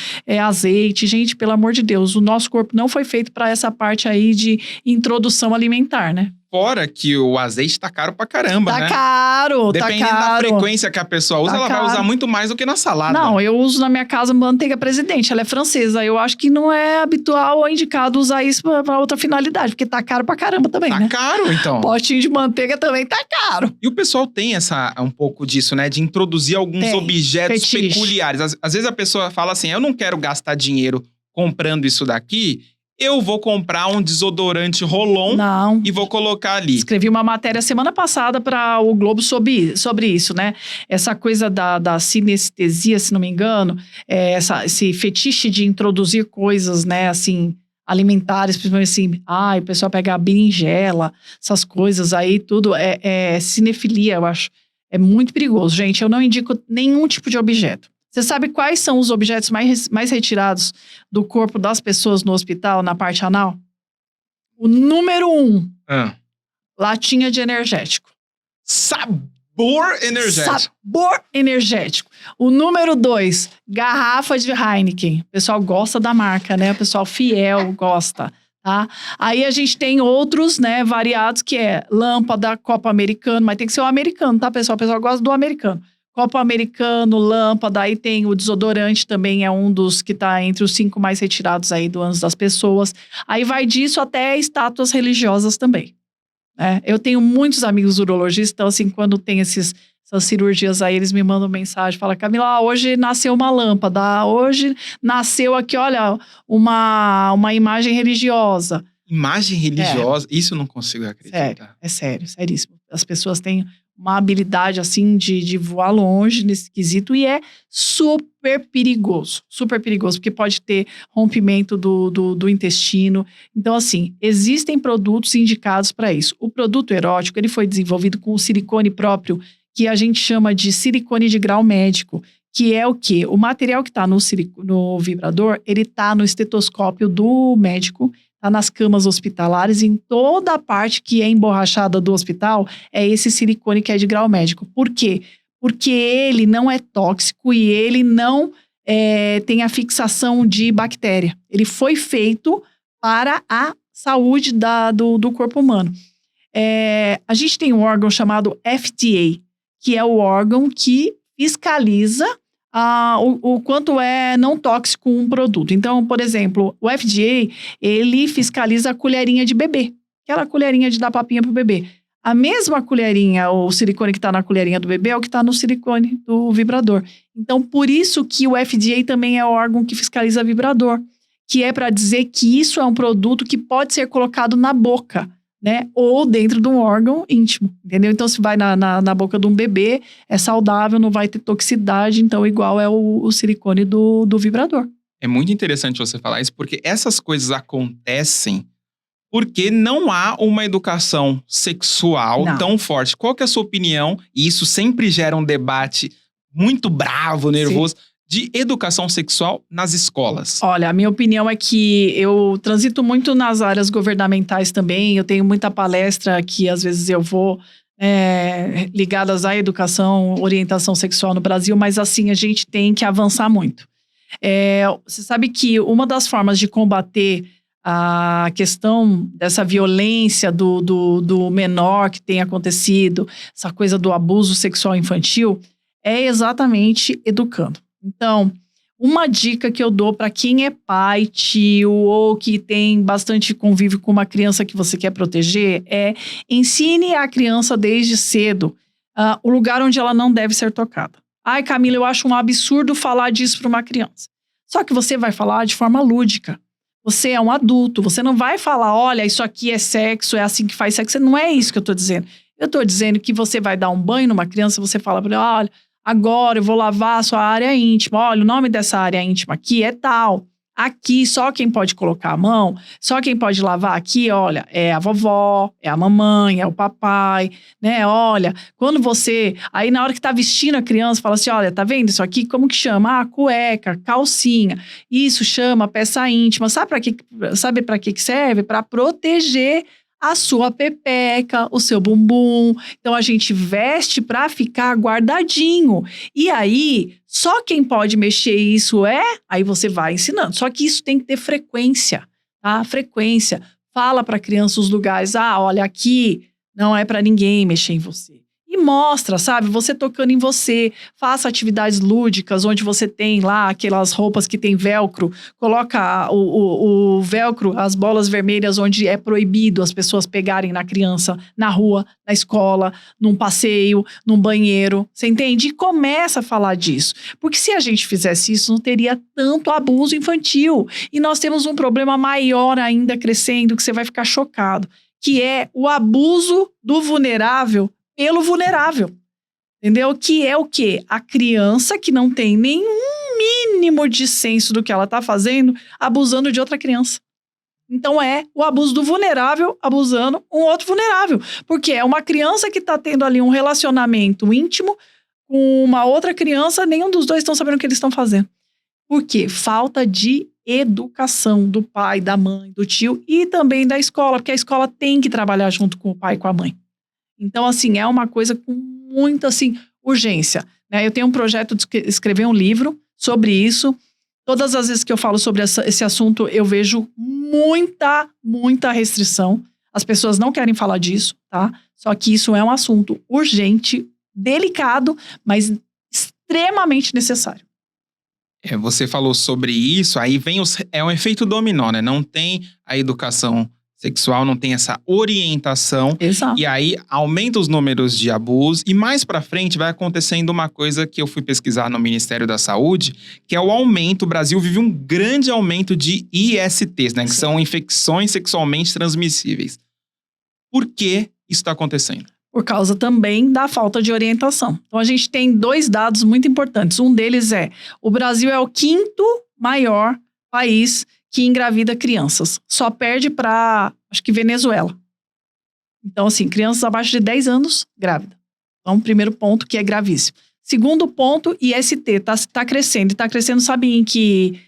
azeite. Gente, pelo amor de Deus, o nosso corpo não foi feito para essa parte aí de introdução alimentar, né? Fora que o azeite tá caro pra caramba, né? Tá caro, Dependendo tá caro. da frequência que a pessoa usa, ela vai usar muito mais do que na salada. Não, eu uso na minha casa manteiga Presidente, ela é francesa. Eu acho que não é habitual ou indicado usar isso pra outra finalidade, porque tá caro pra caramba também, né? Tá caro, então. Potinho de manteiga também tá caro. E o pessoal tem um pouco disso, né? De introduzir alguns objetos peculiares. Às vezes a pessoa fala assim, eu não quero gastar dinheiro comprando isso daqui, eu vou comprar um desodorante Rolon e vou colocar ali. Escrevi uma matéria semana passada para o Globo sobre isso, né? Essa coisa da sinestesia, se não me engano, esse fetiche de introduzir coisas, né, assim, alimentares, principalmente assim, o pessoal pega a berinjela, essas coisas aí, tudo, cinefilia, eu acho. É muito perigoso, gente. Eu não indico nenhum tipo de objeto. Você sabe quais são os objetos mais retirados do corpo das pessoas no hospital, na parte anal? O número 1, latinha de energético. Sabor energético. Sabor energético. O número 2, garrafa de Heineken. O pessoal gosta da marca, né? O pessoal fiel gosta, tá? Aí a gente tem outros, né, variados, que é lâmpada, copo americano, mas tem que ser o americano, tá, pessoal? O pessoal gosta do americano. Copo americano, lâmpada, aí tem o desodorante também, é um dos que está entre os 5 mais retirados aí do ânus das pessoas. Aí vai disso até estátuas religiosas também. Eu tenho muitos amigos urologistas, então assim, quando tem essas cirurgias aí, eles me mandam mensagem, falam, Camila, hoje nasceu uma lâmpada, hoje nasceu aqui, olha, uma imagem religiosa. Imagem religiosa? Isso eu não consigo acreditar. Sério, seríssimo. As pessoas têm uma habilidade, assim, de voar longe nesse quesito e é super perigoso, porque pode ter rompimento do intestino. Então, assim, existem produtos indicados para isso. O produto erótico, ele foi desenvolvido com o silicone próprio, que a gente chama de silicone de grau médico, que é o quê? O material que está no vibrador, ele está no estetoscópio do médico, está nas camas hospitalares, em toda a parte que é emborrachada do hospital, é esse silicone que é de grau médico. Por quê? Porque ele não é tóxico e ele não tem a fixação de bactéria. Ele foi feito para a saúde do corpo humano. A gente tem um órgão chamado FDA, que é o órgão que fiscaliza o quanto é não tóxico um produto. Então, por exemplo, o FDA, ele fiscaliza a colherinha de bebê. Aquela colherinha de dar papinha pro bebê. A mesma colherinha, o silicone que está na colherinha do bebê é o que está no silicone do vibrador. Então, por isso que o FDA também é o órgão que fiscaliza vibrador, que é para dizer que isso é um produto que pode ser colocado na boca, né? Ou dentro de um órgão íntimo, entendeu? Então, se vai na boca de um bebê, é saudável, não vai ter toxicidade, então igual é o silicone do vibrador. É muito interessante você falar isso, porque essas coisas acontecem porque não há uma educação sexual tão forte. Qual que é a sua opinião? E isso sempre gera um debate muito bravo, nervoso, de educação sexual nas escolas. Olha, a minha opinião é que eu transito muito nas áreas governamentais também. Eu tenho muita palestra que às vezes eu vou ligadas à educação, orientação sexual no Brasil, mas assim, a gente tem que avançar muito. Você sabe que uma das formas de combater a questão dessa violência do menor que tem acontecido, essa coisa do abuso sexual infantil, é exatamente educando. Então, uma dica que eu dou para quem é pai, tio ou que tem bastante convívio com uma criança que você quer proteger é ensine a criança desde cedo o lugar onde ela não deve ser tocada. Ai, Camila, eu acho um absurdo falar disso para uma criança. Só que você vai falar de forma lúdica. Você é um adulto, você não vai falar, olha, isso aqui é sexo, é assim que faz sexo. Não é isso que eu tô dizendo. Eu tô dizendo que você vai dar um banho numa criança, você fala para ela, olha, agora eu vou lavar a sua área íntima. Olha, o nome dessa área íntima aqui é tal. Aqui, só quem pode colocar a mão, só quem pode lavar aqui, olha, é a vovó, é a mamãe, é o papai, né? Olha, quando você... Aí, na hora que tá vestindo a criança, fala assim, olha, tá vendo isso aqui? Como que chama? Ah, cueca, calcinha. Isso chama peça íntima. Sabe pra que serve? Pra proteger a sua pepeca, o seu bumbum. Então, a gente veste pra ficar guardadinho. E aí, só quem pode mexer isso aí você vai ensinando. Só que isso tem que ter frequência, tá? Frequência. Fala pra criança os lugares. Ah, olha, aqui não é pra ninguém mexer em você. E mostra, sabe? Você tocando em você. Faça atividades lúdicas, onde você tem lá aquelas roupas que tem velcro. Coloca o velcro, as bolas vermelhas, onde é proibido as pessoas pegarem na criança, na rua, na escola, num passeio, num banheiro. Você entende? E começa a falar disso. Porque se a gente fizesse isso, não teria tanto abuso infantil. E nós temos um problema maior ainda crescendo, que você vai ficar chocado, que é o abuso do vulnerável pelo vulnerável, entendeu? Que é o quê? A criança que não tem nenhum mínimo de senso do que ela tá fazendo, abusando de outra criança. Então é o abuso do vulnerável abusando um outro vulnerável. Porque é uma criança que tá tendo ali um relacionamento íntimo com uma outra criança, nenhum dos dois estão sabendo o que eles estão fazendo. Por quê? Falta de educação do pai, da mãe, do tio e também da escola, porque a escola tem que trabalhar junto com o pai e com a mãe. Então, assim, é uma coisa com muita, assim, urgência, né? Eu tenho um projeto de escrever um livro sobre isso. Todas as vezes que eu falo sobre esse assunto, eu vejo muita restrição. As pessoas não querem falar disso, tá? Só que isso é um assunto urgente, delicado, mas extremamente necessário. Você falou sobre isso, aí vem é um efeito dominó, né? Não tem a educação sexual, não tem essa orientação. Exato. E aí aumenta os números de abuso. E mais pra frente vai acontecendo uma coisa que eu fui pesquisar no Ministério da Saúde, que é o aumento. O Brasil vive um grande aumento de ISTs, né? Que são infecções sexualmente transmissíveis. Por que isso está acontecendo? Por causa também da falta de orientação. Então, a gente tem 2 dados muito importantes. Um deles o Brasil é o 5º maior país que engravida crianças. Só perde para, acho que, Venezuela. Então, assim, crianças abaixo de 10 anos, grávida. Então, primeiro ponto, que é gravíssimo. Segundo ponto, IST, tá crescendo. E tá crescendo, sabe em que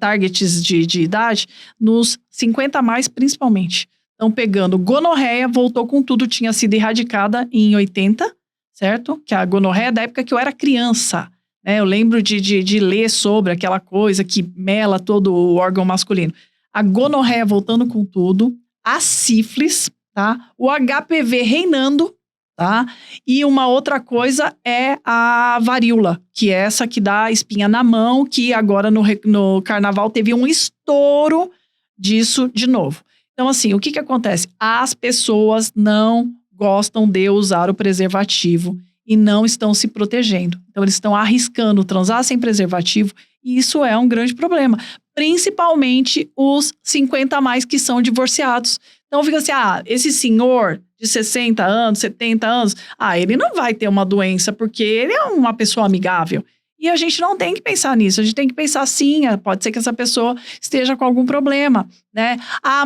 targets de idade? Nos 50 a mais, principalmente. Então, pegando gonorreia, voltou com tudo, tinha sido erradicada em 80, certo? Que a gonorreia é da época que eu era criança. Eu lembro de ler sobre aquela coisa que mela todo o órgão masculino. A gonorreia voltando com tudo, a sífilis, tá? O HPV reinando, tá? E uma outra coisa é a varíola, que é essa que dá espinha na mão, que agora no carnaval teve um estouro disso de novo. Então, assim, o que acontece? As pessoas não gostam de usar o preservativo e não estão se protegendo. Então, eles estão arriscando transar sem preservativo e isso é um grande problema. Principalmente os 50 a mais que são divorciados. Então, fica assim, esse senhor de 60 anos, 70 anos, ele não vai ter uma doença porque ele é uma pessoa amigável. E a gente não tem que pensar nisso, a gente tem que pensar sim, pode ser que essa pessoa esteja com algum problema, né?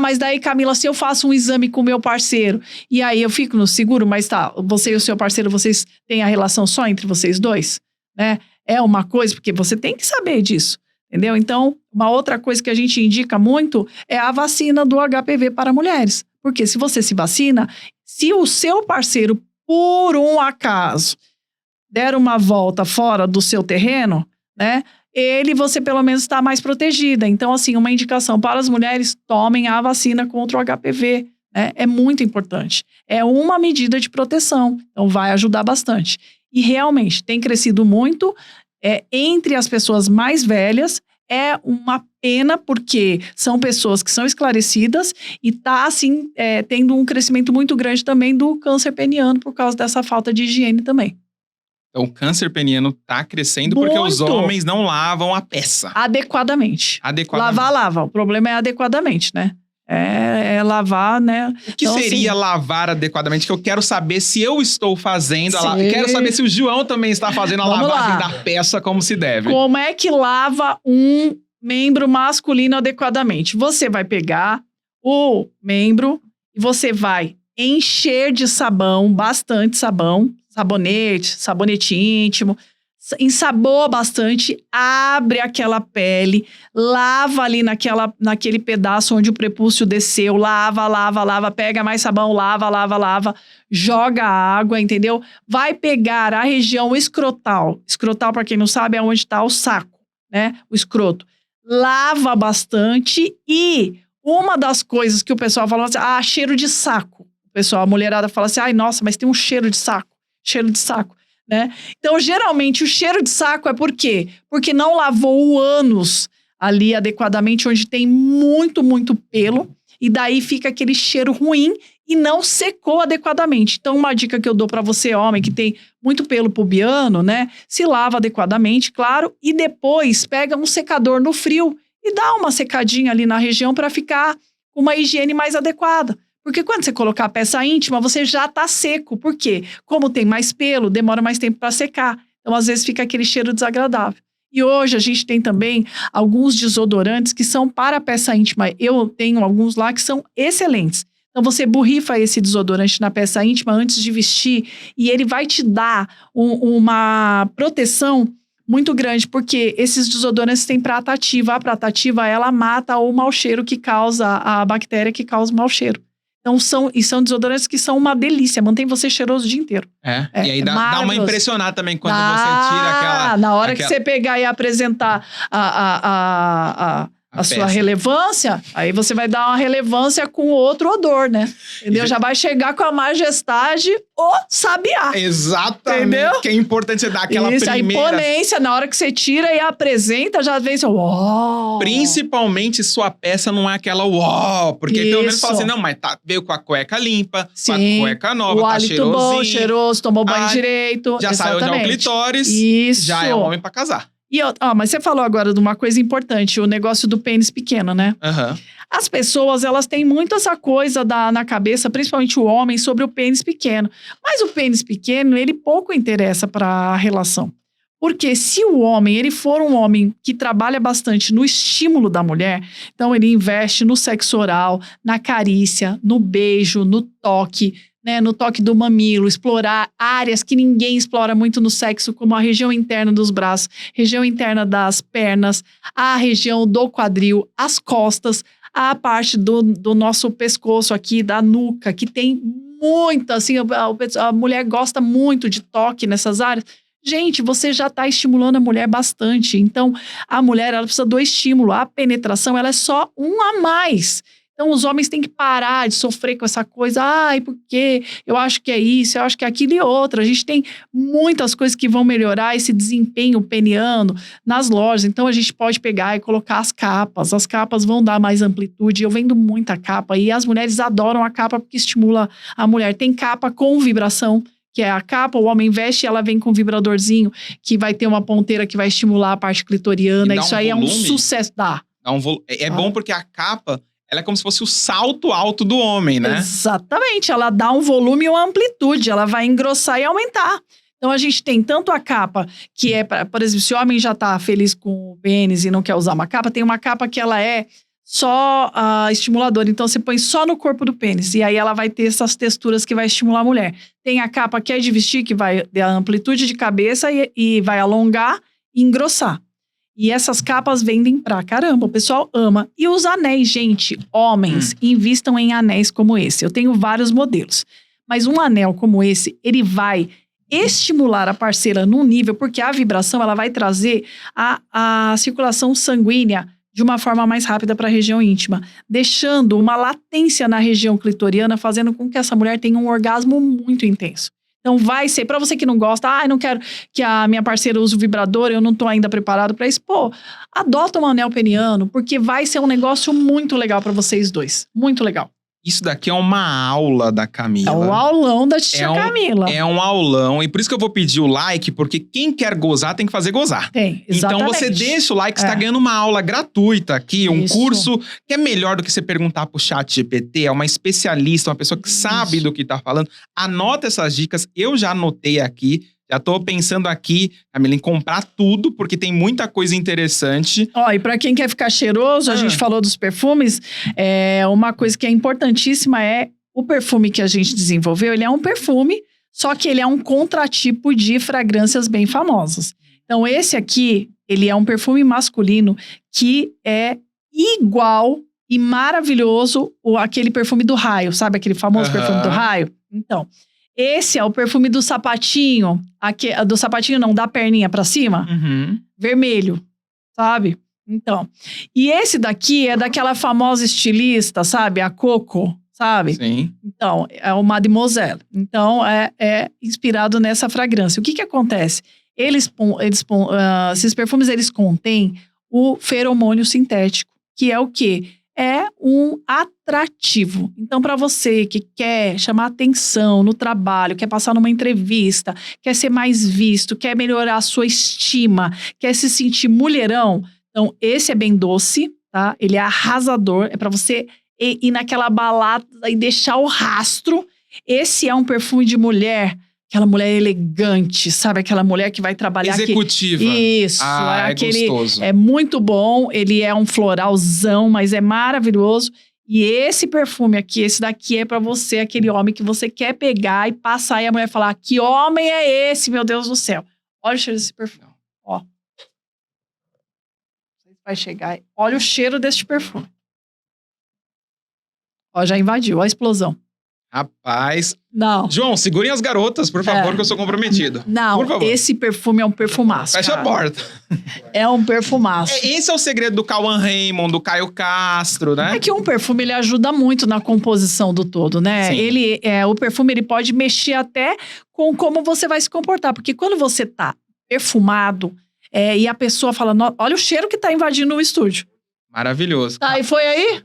Mas daí, Camila, se eu faço um exame com o meu parceiro, e aí eu fico no seguro, mas você e o seu parceiro, vocês têm a relação só entre vocês dois, né? É uma coisa, porque você tem que saber disso, entendeu? Então, uma outra coisa que a gente indica muito é a vacina do HPV para mulheres. Porque se você se vacina, se o seu parceiro, por um acaso, der uma volta fora do seu terreno, né? Você pelo menos está mais protegida. Então, assim, uma indicação para as mulheres, tomem a vacina contra o HPV, né? É muito importante. É uma medida de proteção. Então, vai ajudar bastante. E realmente, tem crescido muito entre as pessoas mais velhas. É uma pena porque são pessoas que são esclarecidas e tá, assim, tendo um crescimento muito grande também do câncer peniano por causa dessa falta de higiene também. Então, o câncer peniano tá crescendo porque os homens não lavam a peça. Adequadamente. Lava. O problema é adequadamente, né? É lavar, né? O que então, seria assim, lavar adequadamente? Que eu quero saber se eu estou fazendo. Quero saber se o João também está fazendo a lavagem da peça como se deve. Como é que lava um membro masculino adequadamente? Você vai pegar o membro e você vai encher de sabão, bastante sabão. Sabonete íntimo, ensaboa bastante, abre aquela pele, lava ali naquele pedaço onde o prepúcio desceu, lava, pega mais sabão, lava, joga água, entendeu? Vai pegar a região escrotal. Escrotal, para quem não sabe, é onde está o saco, né? O escroto. Lava bastante e uma das coisas que o pessoal fala assim, cheiro de saco. O pessoal, a mulherada fala assim, nossa, mas tem um cheiro de saco. Cheiro de saco, né? Então, geralmente, o cheiro de saco é por quê? Porque não lavou o ânus ali adequadamente, onde tem muito, muito pelo. E daí fica aquele cheiro ruim e não secou adequadamente. Então, uma dica que eu dou para você, homem, que tem muito pelo pubiano, né? Se lava adequadamente, claro. E depois pega um secador no frio e dá uma secadinha ali na região para ficar com uma higiene mais adequada. Porque quando você colocar a peça íntima, você já está seco. Por quê? Como tem mais pelo, demora mais tempo para secar. Então, às vezes, fica aquele cheiro desagradável. E hoje, a gente tem também alguns desodorantes que são para a peça íntima. Eu tenho alguns lá que são excelentes. Então, você borrifa esse desodorante na peça íntima antes de vestir e ele vai te dar uma proteção muito grande, porque esses desodorantes têm prata ativa. A prata ativa, ela mata o mau cheiro que causa, a bactéria que causa o mau cheiro. Então, são desodorantes que são uma delícia, mantém você cheiroso o dia inteiro. E aí dá uma impressionada também quando você tira aquela... Na hora que você pegar e apresentar a sua relevância, aí você vai dar uma relevância com outro odor, né? Entendeu? Já vai chegar com a majestade o sabiá. Exatamente. Entendeu? Que é importante você dar aquela primeira... a imponência, na hora que você tira e apresenta, já vem assim, uau! Principalmente sua peça não é aquela uau, porque pelo menos fala assim, não, mas veio com a cueca limpa, com a cueca nova, tá cheirosinho. Bom, cheiroso, tomou banho direito. Já saiu já o clitóris, já é homem pra casar. Mas você falou agora de uma coisa importante, o negócio do pênis pequeno, né? As pessoas, elas têm muito essa coisa na cabeça, principalmente o homem, sobre o pênis pequeno. Mas o pênis pequeno, ele pouco interessa para a relação. Porque se o homem, ele for um homem que trabalha bastante no estímulo da mulher, então ele investe no sexo oral, na carícia, no beijo, no toque, né, no toque do mamilo, explorar áreas que ninguém explora muito no sexo, como a região interna dos braços, região interna das pernas, a região do quadril, as costas, a parte do nosso pescoço aqui, da nuca, que tem muito, assim, a mulher gosta muito de toque nessas áreas. Gente, você já está estimulando a mulher bastante. Então, a mulher, ela precisa do estímulo. A penetração, ela é só um a mais. Então, os homens têm que parar de sofrer com essa coisa. Ai, porque eu acho que é isso, eu acho que é aquilo e outra. A gente tem muitas coisas que vão melhorar esse desempenho peniano nas lojas. Então, a gente pode pegar e colocar as capas. As capas vão dar mais amplitude. Eu vendo muita capa e as mulheres adoram a capa porque estimula a mulher. Tem capa com vibração, que é a capa, o homem veste e ela vem com um vibradorzinho que vai ter uma ponteira que vai estimular a parte clitoriana. Isso aí é um sucesso. É bom porque a capa, ela é como se fosse o salto alto do homem, né? Exatamente, ela dá um volume e uma amplitude, ela vai engrossar e aumentar. Então, a gente tem tanto a capa, que é, por exemplo, se o homem já tá feliz com o pênis e não quer usar uma capa, tem uma capa que ela é só estimuladora. Então, você põe só no corpo do pênis. E aí, ela vai ter essas texturas que vai estimular a mulher. Tem a capa que é de vestir, que vai dar amplitude de cabeça e vai alongar e engrossar. E essas capas vendem pra caramba, o pessoal ama. E os anéis, gente, homens, invistam em anéis como esse. Eu tenho vários modelos. Mas um anel como esse, ele vai estimular a parceira num nível, porque a vibração, ela vai trazer a circulação sanguínea de uma forma mais rápida para a região íntima, deixando uma latência na região clitoriana, fazendo com que essa mulher tenha um orgasmo muito intenso. Então vai ser, pra você que não gosta, não quero que a minha parceira use o vibrador, eu não tô ainda preparado pra isso. Pô, adota um anel peniano, porque vai ser um negócio muito legal pra vocês dois. Muito legal. Isso daqui é uma aula da Camila. É um aulão da tia Camila. É um aulão. E por isso que eu vou pedir o like, porque quem quer gozar tem que fazer gozar. Tem, exatamente. Então você deixa o like, você tá ganhando uma aula gratuita aqui, um curso que é melhor do que você perguntar pro ChatGPT. É uma especialista, uma pessoa que sabe do que tá falando. Anota essas dicas, eu já anotei aqui. Já tô pensando aqui, Camila, em comprar tudo, porque tem muita coisa interessante. E pra quem quer ficar cheiroso, a gente falou dos perfumes, uma coisa que é importantíssima é o perfume que a gente desenvolveu, ele é um perfume, só que ele é um contratipo de fragrâncias bem famosas. Então, esse aqui, ele é um perfume masculino que é igual e maravilhoso aquele perfume do raio, sabe aquele famoso perfume do raio? Então, esse é o perfume do sapatinho, do sapatinho não, da perninha pra cima, vermelho, sabe? Então, e esse daqui é daquela famosa estilista, sabe? A Coco, sabe? Sim. Então, é o Mademoiselle. Então, é inspirado nessa fragrância. O que acontece? Esses perfumes, eles contêm o feromônio sintético, que é o quê? É um atrativo. Então, para você que quer chamar atenção no trabalho, quer passar numa entrevista, quer ser mais visto, quer melhorar a sua estima, quer se sentir mulherão, então esse é bem doce, tá? Ele é arrasador, é para você ir naquela balada e deixar o rastro. Esse é um perfume de mulher, aquela mulher elegante, sabe? Aquela mulher que vai trabalhar executiva. Isso. É gostoso. É muito bom, ele é um floralzão, mas é maravilhoso. E esse perfume aqui, esse daqui é pra você, aquele homem que você quer pegar e passar e a mulher falar, que homem é esse, meu Deus do céu? Olha o cheiro desse perfume, ó. Vai chegar, olha o cheiro deste perfume. Ó, já invadiu, ó a explosão. Rapaz. Não. João, segurem as garotas, por favor, que eu sou comprometido. Não, por favor. Esse perfume é um perfumaço. Fecha a porta. É um perfumaço. Esse é o segredo do Cauã Raymond, do Caio Castro, né? É que um perfume, ele ajuda muito na composição do todo, né? Sim. O perfume, ele pode mexer até com como você vai se comportar. Porque quando você tá perfumado, e a pessoa fala, olha o cheiro que tá invadindo o estúdio. Maravilhoso. Tá, e foi aí?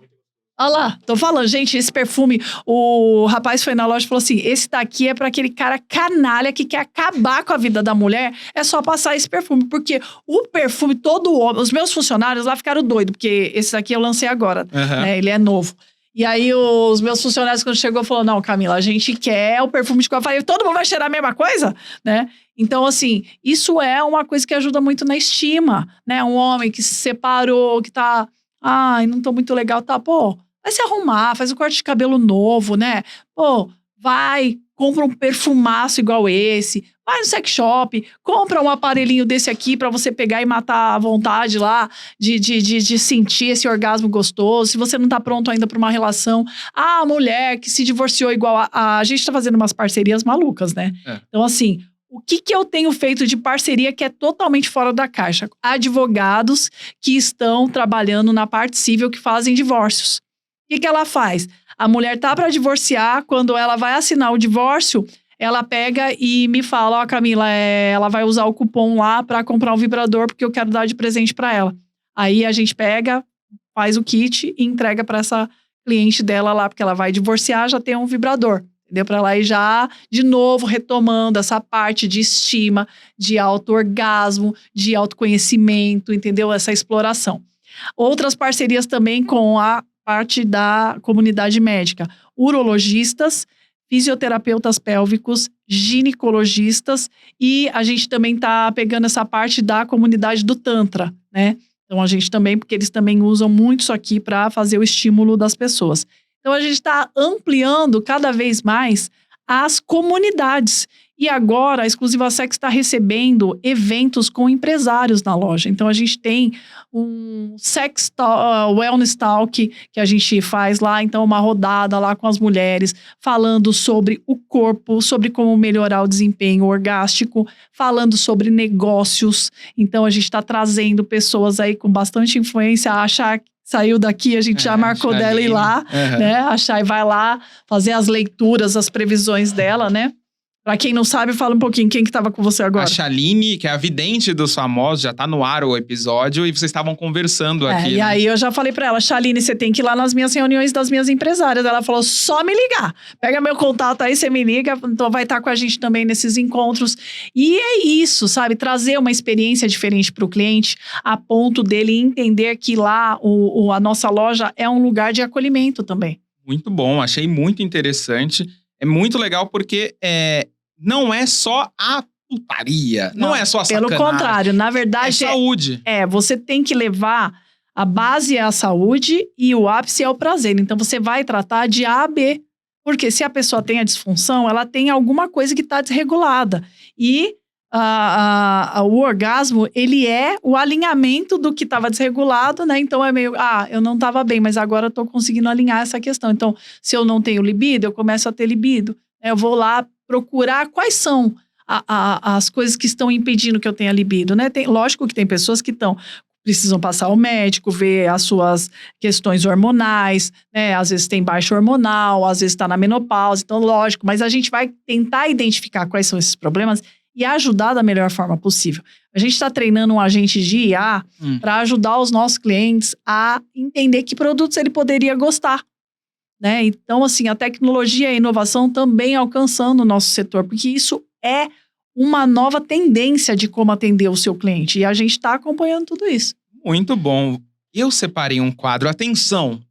Olha lá, tô falando, gente, esse perfume, o rapaz foi na loja e falou assim, esse daqui é pra aquele cara canalha que quer acabar com a vida da mulher, é só passar esse perfume, porque o perfume, todo homem, os meus funcionários lá ficaram doidos, porque esse daqui eu lancei agora, né, ele é novo. E aí os meus funcionários, quando chegou, falou, não, Camila, a gente quer o perfume de qual eu falei, todo mundo vai cheirar a mesma coisa, né? Então, assim, isso é uma coisa que ajuda muito na estima, né? Um homem que se separou, que tá, não tô muito legal, tá, pô, vai se arrumar, faz um corte de cabelo novo, né? Pô, vai, compra um perfumaço igual esse, vai no sex shop, compra um aparelhinho desse aqui pra você pegar e matar a vontade lá de sentir esse orgasmo gostoso. Se você não tá pronto ainda pra uma relação, a mulher que se divorciou igual a gente tá fazendo umas parcerias malucas, né? Então, assim, o que eu tenho feito de parceria que é totalmente fora da caixa? Advogados que estão trabalhando na parte civil que fazem divórcios. que ela faz? A mulher tá para divorciar, quando ela vai assinar o divórcio, ela pega e me fala, ó, Camila, ela vai usar o cupom lá para comprar um vibrador, porque eu quero dar de presente para ela. Aí a gente pega, faz o kit e entrega para essa cliente dela lá, porque ela vai divorciar, já tem um vibrador. Entendeu? Para ela ir já, de novo, retomando essa parte de estima, de auto-orgasmo, de autoconhecimento, entendeu? Essa exploração. Outras parcerias também com a parte da comunidade médica. Urologistas, fisioterapeutas pélvicos, ginecologistas e a gente também tá pegando essa parte da comunidade do Tantra, né? Então a gente também, porque eles também usam muito isso aqui para fazer o estímulo das pessoas. Então a gente está ampliando cada vez mais as comunidades. E agora a Exclusiva Sex está recebendo eventos com empresários na loja. Então a gente tem um Sex Wellness Talk que a gente faz lá, então uma rodada lá com as mulheres, falando sobre o corpo, sobre como melhorar o desempenho orgástico, falando sobre negócios. Então a gente está trazendo pessoas aí com bastante influência, achar saiu daqui, a gente já marcou dela ir lá, né? A Chay vai lá fazer as leituras, as previsões dela, né? Pra quem não sabe, fala um pouquinho, quem que tava com você agora? A Chaline, que é a vidente dos famosos, já tá no ar o episódio, e vocês estavam conversando aqui, E aí eu já falei pra ela, Chaline, você tem que ir lá nas minhas reuniões das minhas empresárias. Ela falou, só me ligar. Pega meu contato aí, você me liga, então vai estar com a gente também nesses encontros. E é isso, sabe? Trazer uma experiência diferente pro cliente, a ponto dele entender que lá a nossa loja é um lugar de acolhimento também. Muito bom, achei muito interessante. É muito legal porque não é só a putaria, não é só a sacanagem. Pelo contrário, na verdade… É saúde. Você tem que levar… A base é a saúde e o ápice é o prazer. Então, você vai tratar de A a B. Porque se a pessoa tem a disfunção, ela tem alguma coisa que está desregulada. E o orgasmo, ele é o alinhamento do que estava desregulado, né? Então, é meio… eu não estava bem, mas agora eu estou conseguindo alinhar essa questão. Então, se eu não tenho libido, eu começo a ter libido. Eu vou lá procurar quais são as coisas que estão impedindo que eu tenha libido, né? Lógico que tem pessoas que precisam passar ao médico, ver as suas questões hormonais, né? Às vezes tem baixa hormonal, às vezes está na menopausa, então lógico. Mas a gente vai tentar identificar quais são esses problemas e ajudar da melhor forma possível. A gente está treinando um agente de IA para ajudar os nossos clientes a entender que produtos ele poderia gostar. Né? Então, assim, a tecnologia e a inovação também alcançando o nosso setor, porque isso é uma nova tendência de como atender o seu cliente. E a gente está acompanhando tudo isso. Muito bom. Eu separei um quadro, atenção,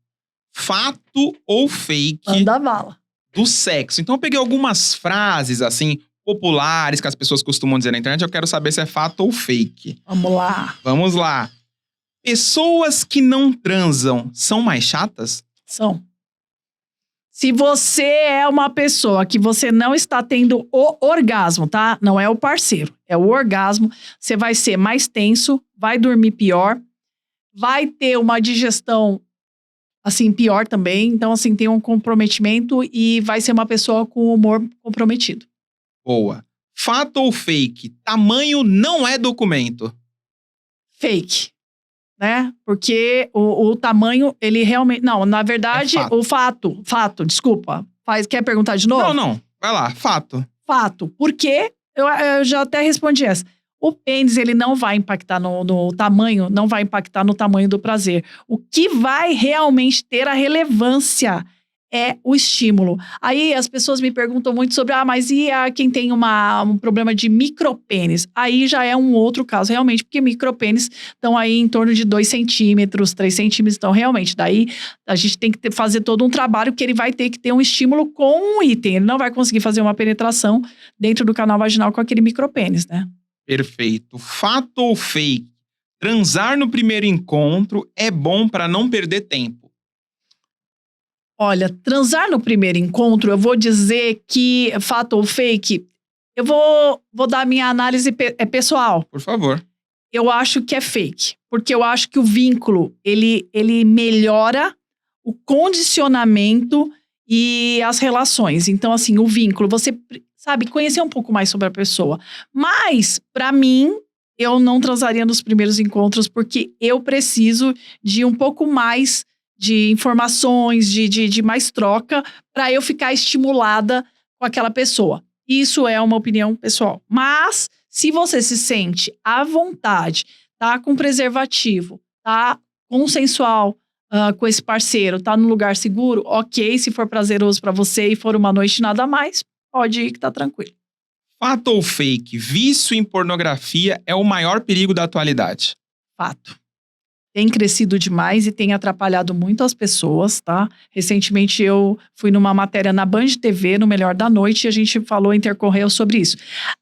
fato ou fake Manda bala. do sexo. Então eu peguei algumas frases, assim, populares que as pessoas costumam dizer na internet. Eu quero saber se é fato ou fake. Vamos lá. Vamos lá. Pessoas que não transam são mais chatas? São. Se você é uma pessoa que você não está tendo o orgasmo, tá? Não é o parceiro, é o orgasmo. Você vai ser mais tenso, vai dormir pior, vai ter uma digestão, assim, pior também. Então, assim, tem um comprometimento e vai ser uma pessoa com o humor comprometido. Boa. Fato ou fake? Tamanho não é documento. Fake. Né? Porque o tamanho, ele realmente… Não, na verdade, o fato, desculpa. Quer perguntar de novo? Não. Vai lá, fato. Fato. Porque, eu já até respondi essa. O pênis, ele não vai impactar no tamanho, não vai impactar no tamanho do prazer. O que vai realmente ter a relevância é o estímulo. Aí as pessoas me perguntam muito sobre, mas e quem tem um problema de micropênis? Aí já é um outro caso, realmente, porque micropênis estão aí em torno de 2 centímetros, 3 centímetros. Então, realmente, daí a gente tem que fazer todo um trabalho que ele vai ter que ter um estímulo com um item. Ele não vai conseguir fazer uma penetração dentro do canal vaginal com aquele micropênis, né? Perfeito. Fato ou fake? Transar no primeiro encontro é bom para não perder tempo. Olha, transar no primeiro encontro, eu vou dizer que, fato ou fake, eu vou dar a minha análise pessoal. Por favor. Eu acho que é fake, porque eu acho que o vínculo, ele melhora o condicionamento e as relações. Então, assim, o vínculo, você, sabe, conhecer um pouco mais sobre a pessoa. Mas, pra mim, eu não transaria nos primeiros encontros, porque eu preciso de um pouco mais de informações, de mais troca, para eu ficar estimulada com aquela pessoa. Isso é uma opinião pessoal. Mas, se você se sente à vontade, tá com preservativo, tá consensual com esse parceiro, tá num lugar seguro, ok, se for prazeroso para você e for uma noite nada mais, pode ir que tá tranquilo. Fato ou fake? Vício em pornografia é o maior perigo da atualidade. Fato. Tem crescido demais e tem atrapalhado muito as pessoas, tá? Recentemente eu fui numa matéria na Band TV, no Melhor da Noite, e a gente intercorreu sobre isso.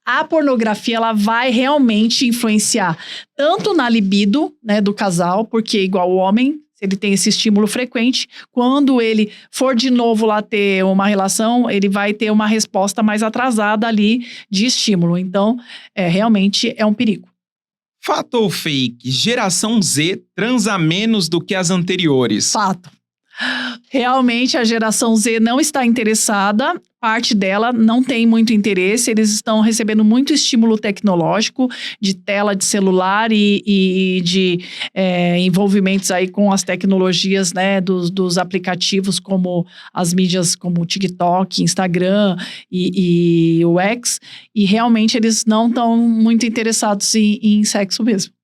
A pornografia, ela vai realmente influenciar tanto na libido, né, do casal, porque igual o homem, se ele tem esse estímulo frequente, quando ele for de novo lá ter uma relação, ele vai ter uma resposta mais atrasada ali de estímulo. Então, realmente é um perigo. Fato ou fake? Geração Z transa menos do que as anteriores. Fato. Realmente a geração Z não está interessada, parte dela não tem muito interesse, eles estão recebendo muito estímulo tecnológico de tela de celular e de envolvimentos aí com as tecnologias, né, dos aplicativos como as mídias como o TikTok, Instagram e o X, e realmente eles não estão muito interessados em sexo mesmo.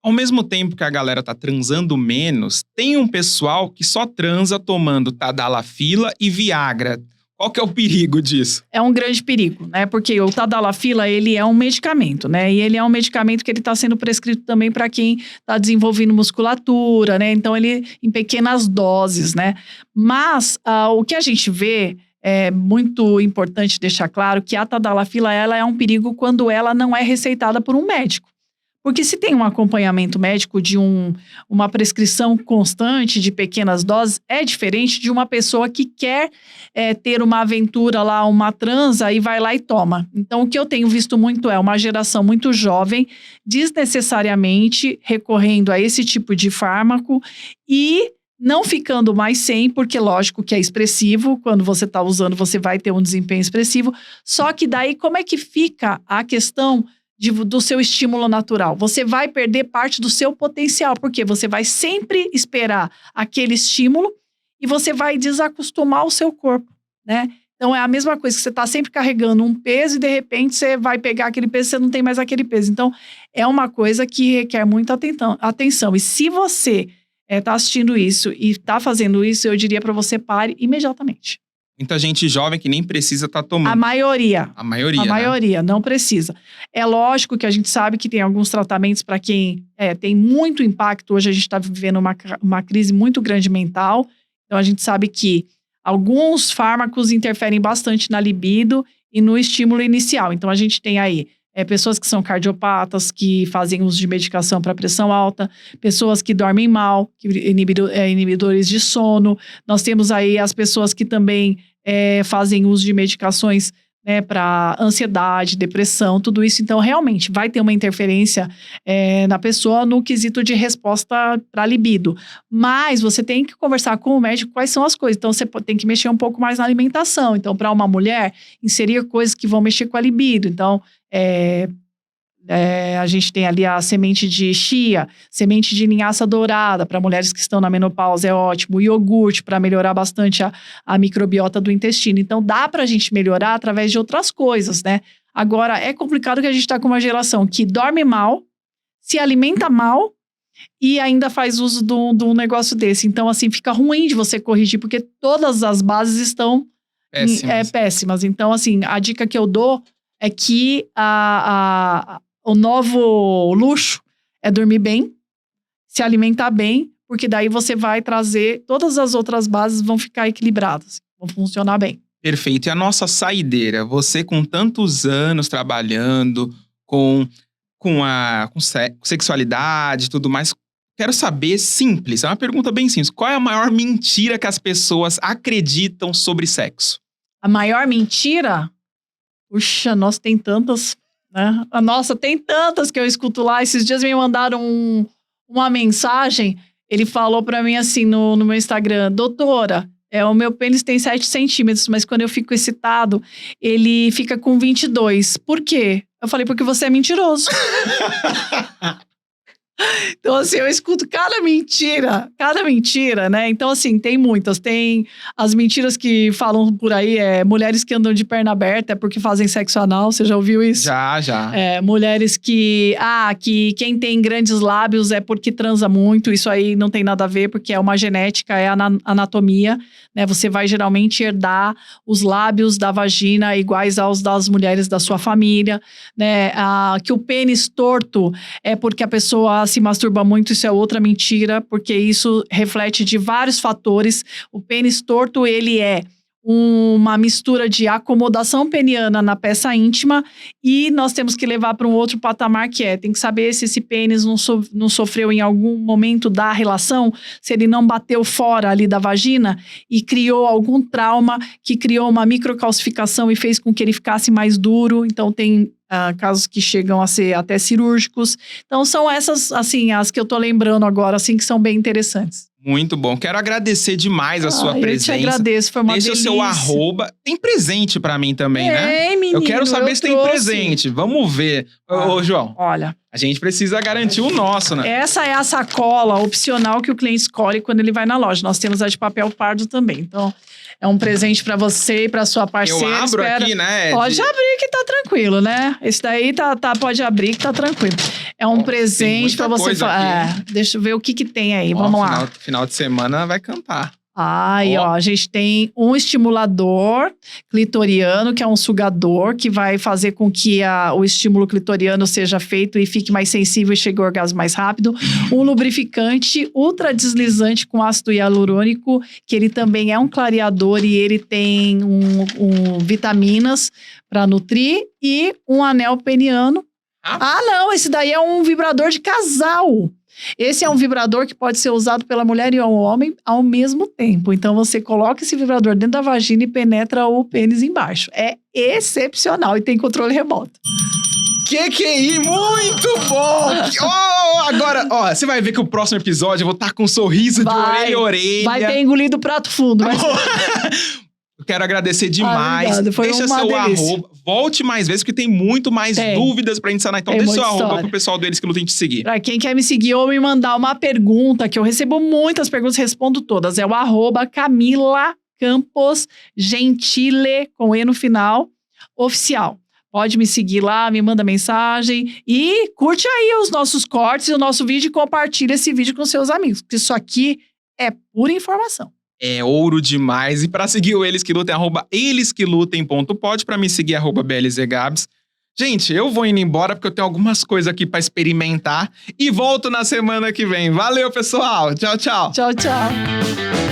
Ao mesmo tempo que a galera tá transando menos, tem um pessoal que só transa tomando Tadalafila e Viagra. Qual que é o perigo disso? É um grande perigo, né? Porque o Tadalafila, ele é um medicamento, né? E ele é um medicamento que ele está sendo prescrito também para quem está desenvolvendo musculatura, né? Então, ele em pequenas doses, né? Mas o que a gente vê é muito importante deixar claro que a Tadalafila, ela é um perigo quando ela não é receitada por um médico. Porque se tem um acompanhamento médico de uma prescrição constante de pequenas doses, é diferente de uma pessoa que quer ter uma aventura lá, uma transa e vai lá e toma. Então, o que eu tenho visto muito é uma geração muito jovem, desnecessariamente recorrendo a esse tipo de fármaco e não ficando mais sem, porque lógico que é expressivo, quando você está usando você vai ter um desempenho expressivo, só que daí como é que fica a questão do seu estímulo natural? Você vai perder parte do seu potencial, porque você vai sempre esperar aquele estímulo e você vai desacostumar o seu corpo, né? Então é a mesma coisa que você está sempre carregando um peso e de repente você vai pegar aquele peso e você não tem mais aquele peso. Então é uma coisa que requer muita atenção. E se você está assistindo isso e está fazendo isso, eu diria para você pare imediatamente. Muita gente jovem que nem precisa estar tomando. A maioria. A maioria, A maioria, não precisa. É lógico que a gente sabe que tem alguns tratamentos para quem tem muito impacto. Hoje a gente está vivendo uma crise muito grande mental. Então a gente sabe que alguns fármacos interferem bastante na libido e no estímulo inicial. Então a gente tem aí pessoas que são cardiopatas, que fazem uso de medicação para pressão alta, pessoas que dormem mal, que inibidores de sono. Nós temos aí as pessoas que também fazem uso de medicações, né, para ansiedade, depressão, tudo isso. Então, realmente, vai ter uma interferência na pessoa no quesito de resposta para libido. Mas você tem que conversar com o médico quais são as coisas. Então, você tem que mexer um pouco mais na alimentação. Então, para uma mulher, inserir coisas que vão mexer com a libido. Então, a gente tem ali a semente de chia, semente de linhaça dourada, para mulheres que estão na menopausa é ótimo, o iogurte para melhorar bastante a microbiota do intestino. Então dá para a gente melhorar através de outras coisas, né? Agora é complicado que a gente está com uma geração que dorme mal, se alimenta mal e ainda faz uso de um negócio desse. Então assim, fica ruim de você corrigir, porque todas as bases estão péssimas. Então assim, a dica que eu dou é que o novo luxo é dormir bem, se alimentar bem, porque daí você vai trazer, todas as outras bases vão ficar equilibradas, vão funcionar bem. Perfeito. E a nossa saideira? Você com tantos anos trabalhando com sexualidade e tudo mais, quero saber, simples, é uma pergunta bem simples. Qual é a maior mentira que as pessoas acreditam sobre sexo? A maior mentira? Puxa, nossa, tem tantas... né? Nossa, tem tantas que eu escuto lá. Esses dias me mandaram uma mensagem. Ele falou pra mim assim no meu Instagram: doutora, o meu pênis tem 7 centímetros, mas quando eu fico excitado, ele fica com 22. Por quê? Eu falei, porque você é mentiroso. Então, assim, eu escuto cada mentira, né? Então, assim, tem muitas. Tem as mentiras que falam por aí, mulheres que andam de perna aberta é porque fazem sexo anal, você já ouviu isso? Já. Mulheres que quem tem grandes lábios é porque transa muito, isso aí não tem nada a ver, porque é uma genética, é anatomia, né? Você vai geralmente herdar os lábios da vagina iguais aos das mulheres da sua família, né? Que o pênis torto é porque a pessoa se masturba muito, isso é outra mentira, porque isso reflete de vários fatores. O pênis torto, ele é uma mistura de acomodação peniana na peça íntima e nós temos que levar para um outro patamar tem que saber se esse pênis não sofreu em algum momento da relação, se ele não bateu fora ali da vagina e criou algum trauma que criou uma microcalcificação e fez com que ele ficasse mais duro. Então tem casos que chegam a ser até cirúrgicos. Então são essas, assim, as que eu tô lembrando agora, assim, que são bem interessantes. Muito bom. Quero agradecer demais a sua presença. Eu te agradeço, foi uma delícia. Deixa o seu arroba. Tem presente pra mim também, né? Menino, eu quero saber se tem presente. Vamos ver. Ô, João. Olha. A gente precisa garantir o nosso, né? Essa é a sacola opcional que o cliente escolhe quando ele vai na loja. Nós temos a de papel pardo também. Então, é um presente pra você e pra sua parceira. Eu abro aqui, né? Pode abrir que tá tranquilo, né? Esse daí pode abrir que tá tranquilo. É um presente pra você. Deixa eu ver o que tem aí. Vamos lá. Final de semana vai cantar. A gente tem um estimulador clitoriano, que é um sugador, que vai fazer com que o estímulo clitoriano seja feito e fique mais sensível e chegue ao orgasmo mais rápido. Um lubrificante ultra deslizante com ácido hialurônico, que ele também é um clareador e ele tem vitaminas para nutrir, e um anel peniano. Não, esse daí é um vibrador de casal. Esse é um vibrador que pode ser usado pela mulher e o homem ao mesmo tempo. Então, você coloca esse vibrador dentro da vagina e penetra o pênis embaixo. É excepcional e tem controle remoto. QQI, muito bom! Agora, você vai ver que o próximo episódio eu vou estar com um sorriso de orelha a orelha. Vai ter engolido o prato fundo. Eu quero agradecer demais. Deixa seu delícia. arroba. Volte mais vezes, porque tem muito mais dúvidas pra gente sanar. Então, deixa seu arroba pro pessoal deles que não tem te seguir. Pra quem quer me seguir ou me mandar uma pergunta, que eu recebo muitas perguntas, respondo todas. É o arroba Camila Campos Gentile, com E no final, oficial. Pode me seguir lá, me manda mensagem e curte aí os nossos cortes e o nosso vídeo e compartilha esse vídeo com seus amigos, porque isso aqui é pura informação. É ouro demais. E pra seguir o Eles Que Lutem, @elesquelutem.pod. Pra me seguir, @blzgabs. Gente, eu vou indo embora porque eu tenho algumas coisas aqui pra experimentar. E volto na semana que vem. Valeu, pessoal. Tchau, tchau. Tchau, tchau.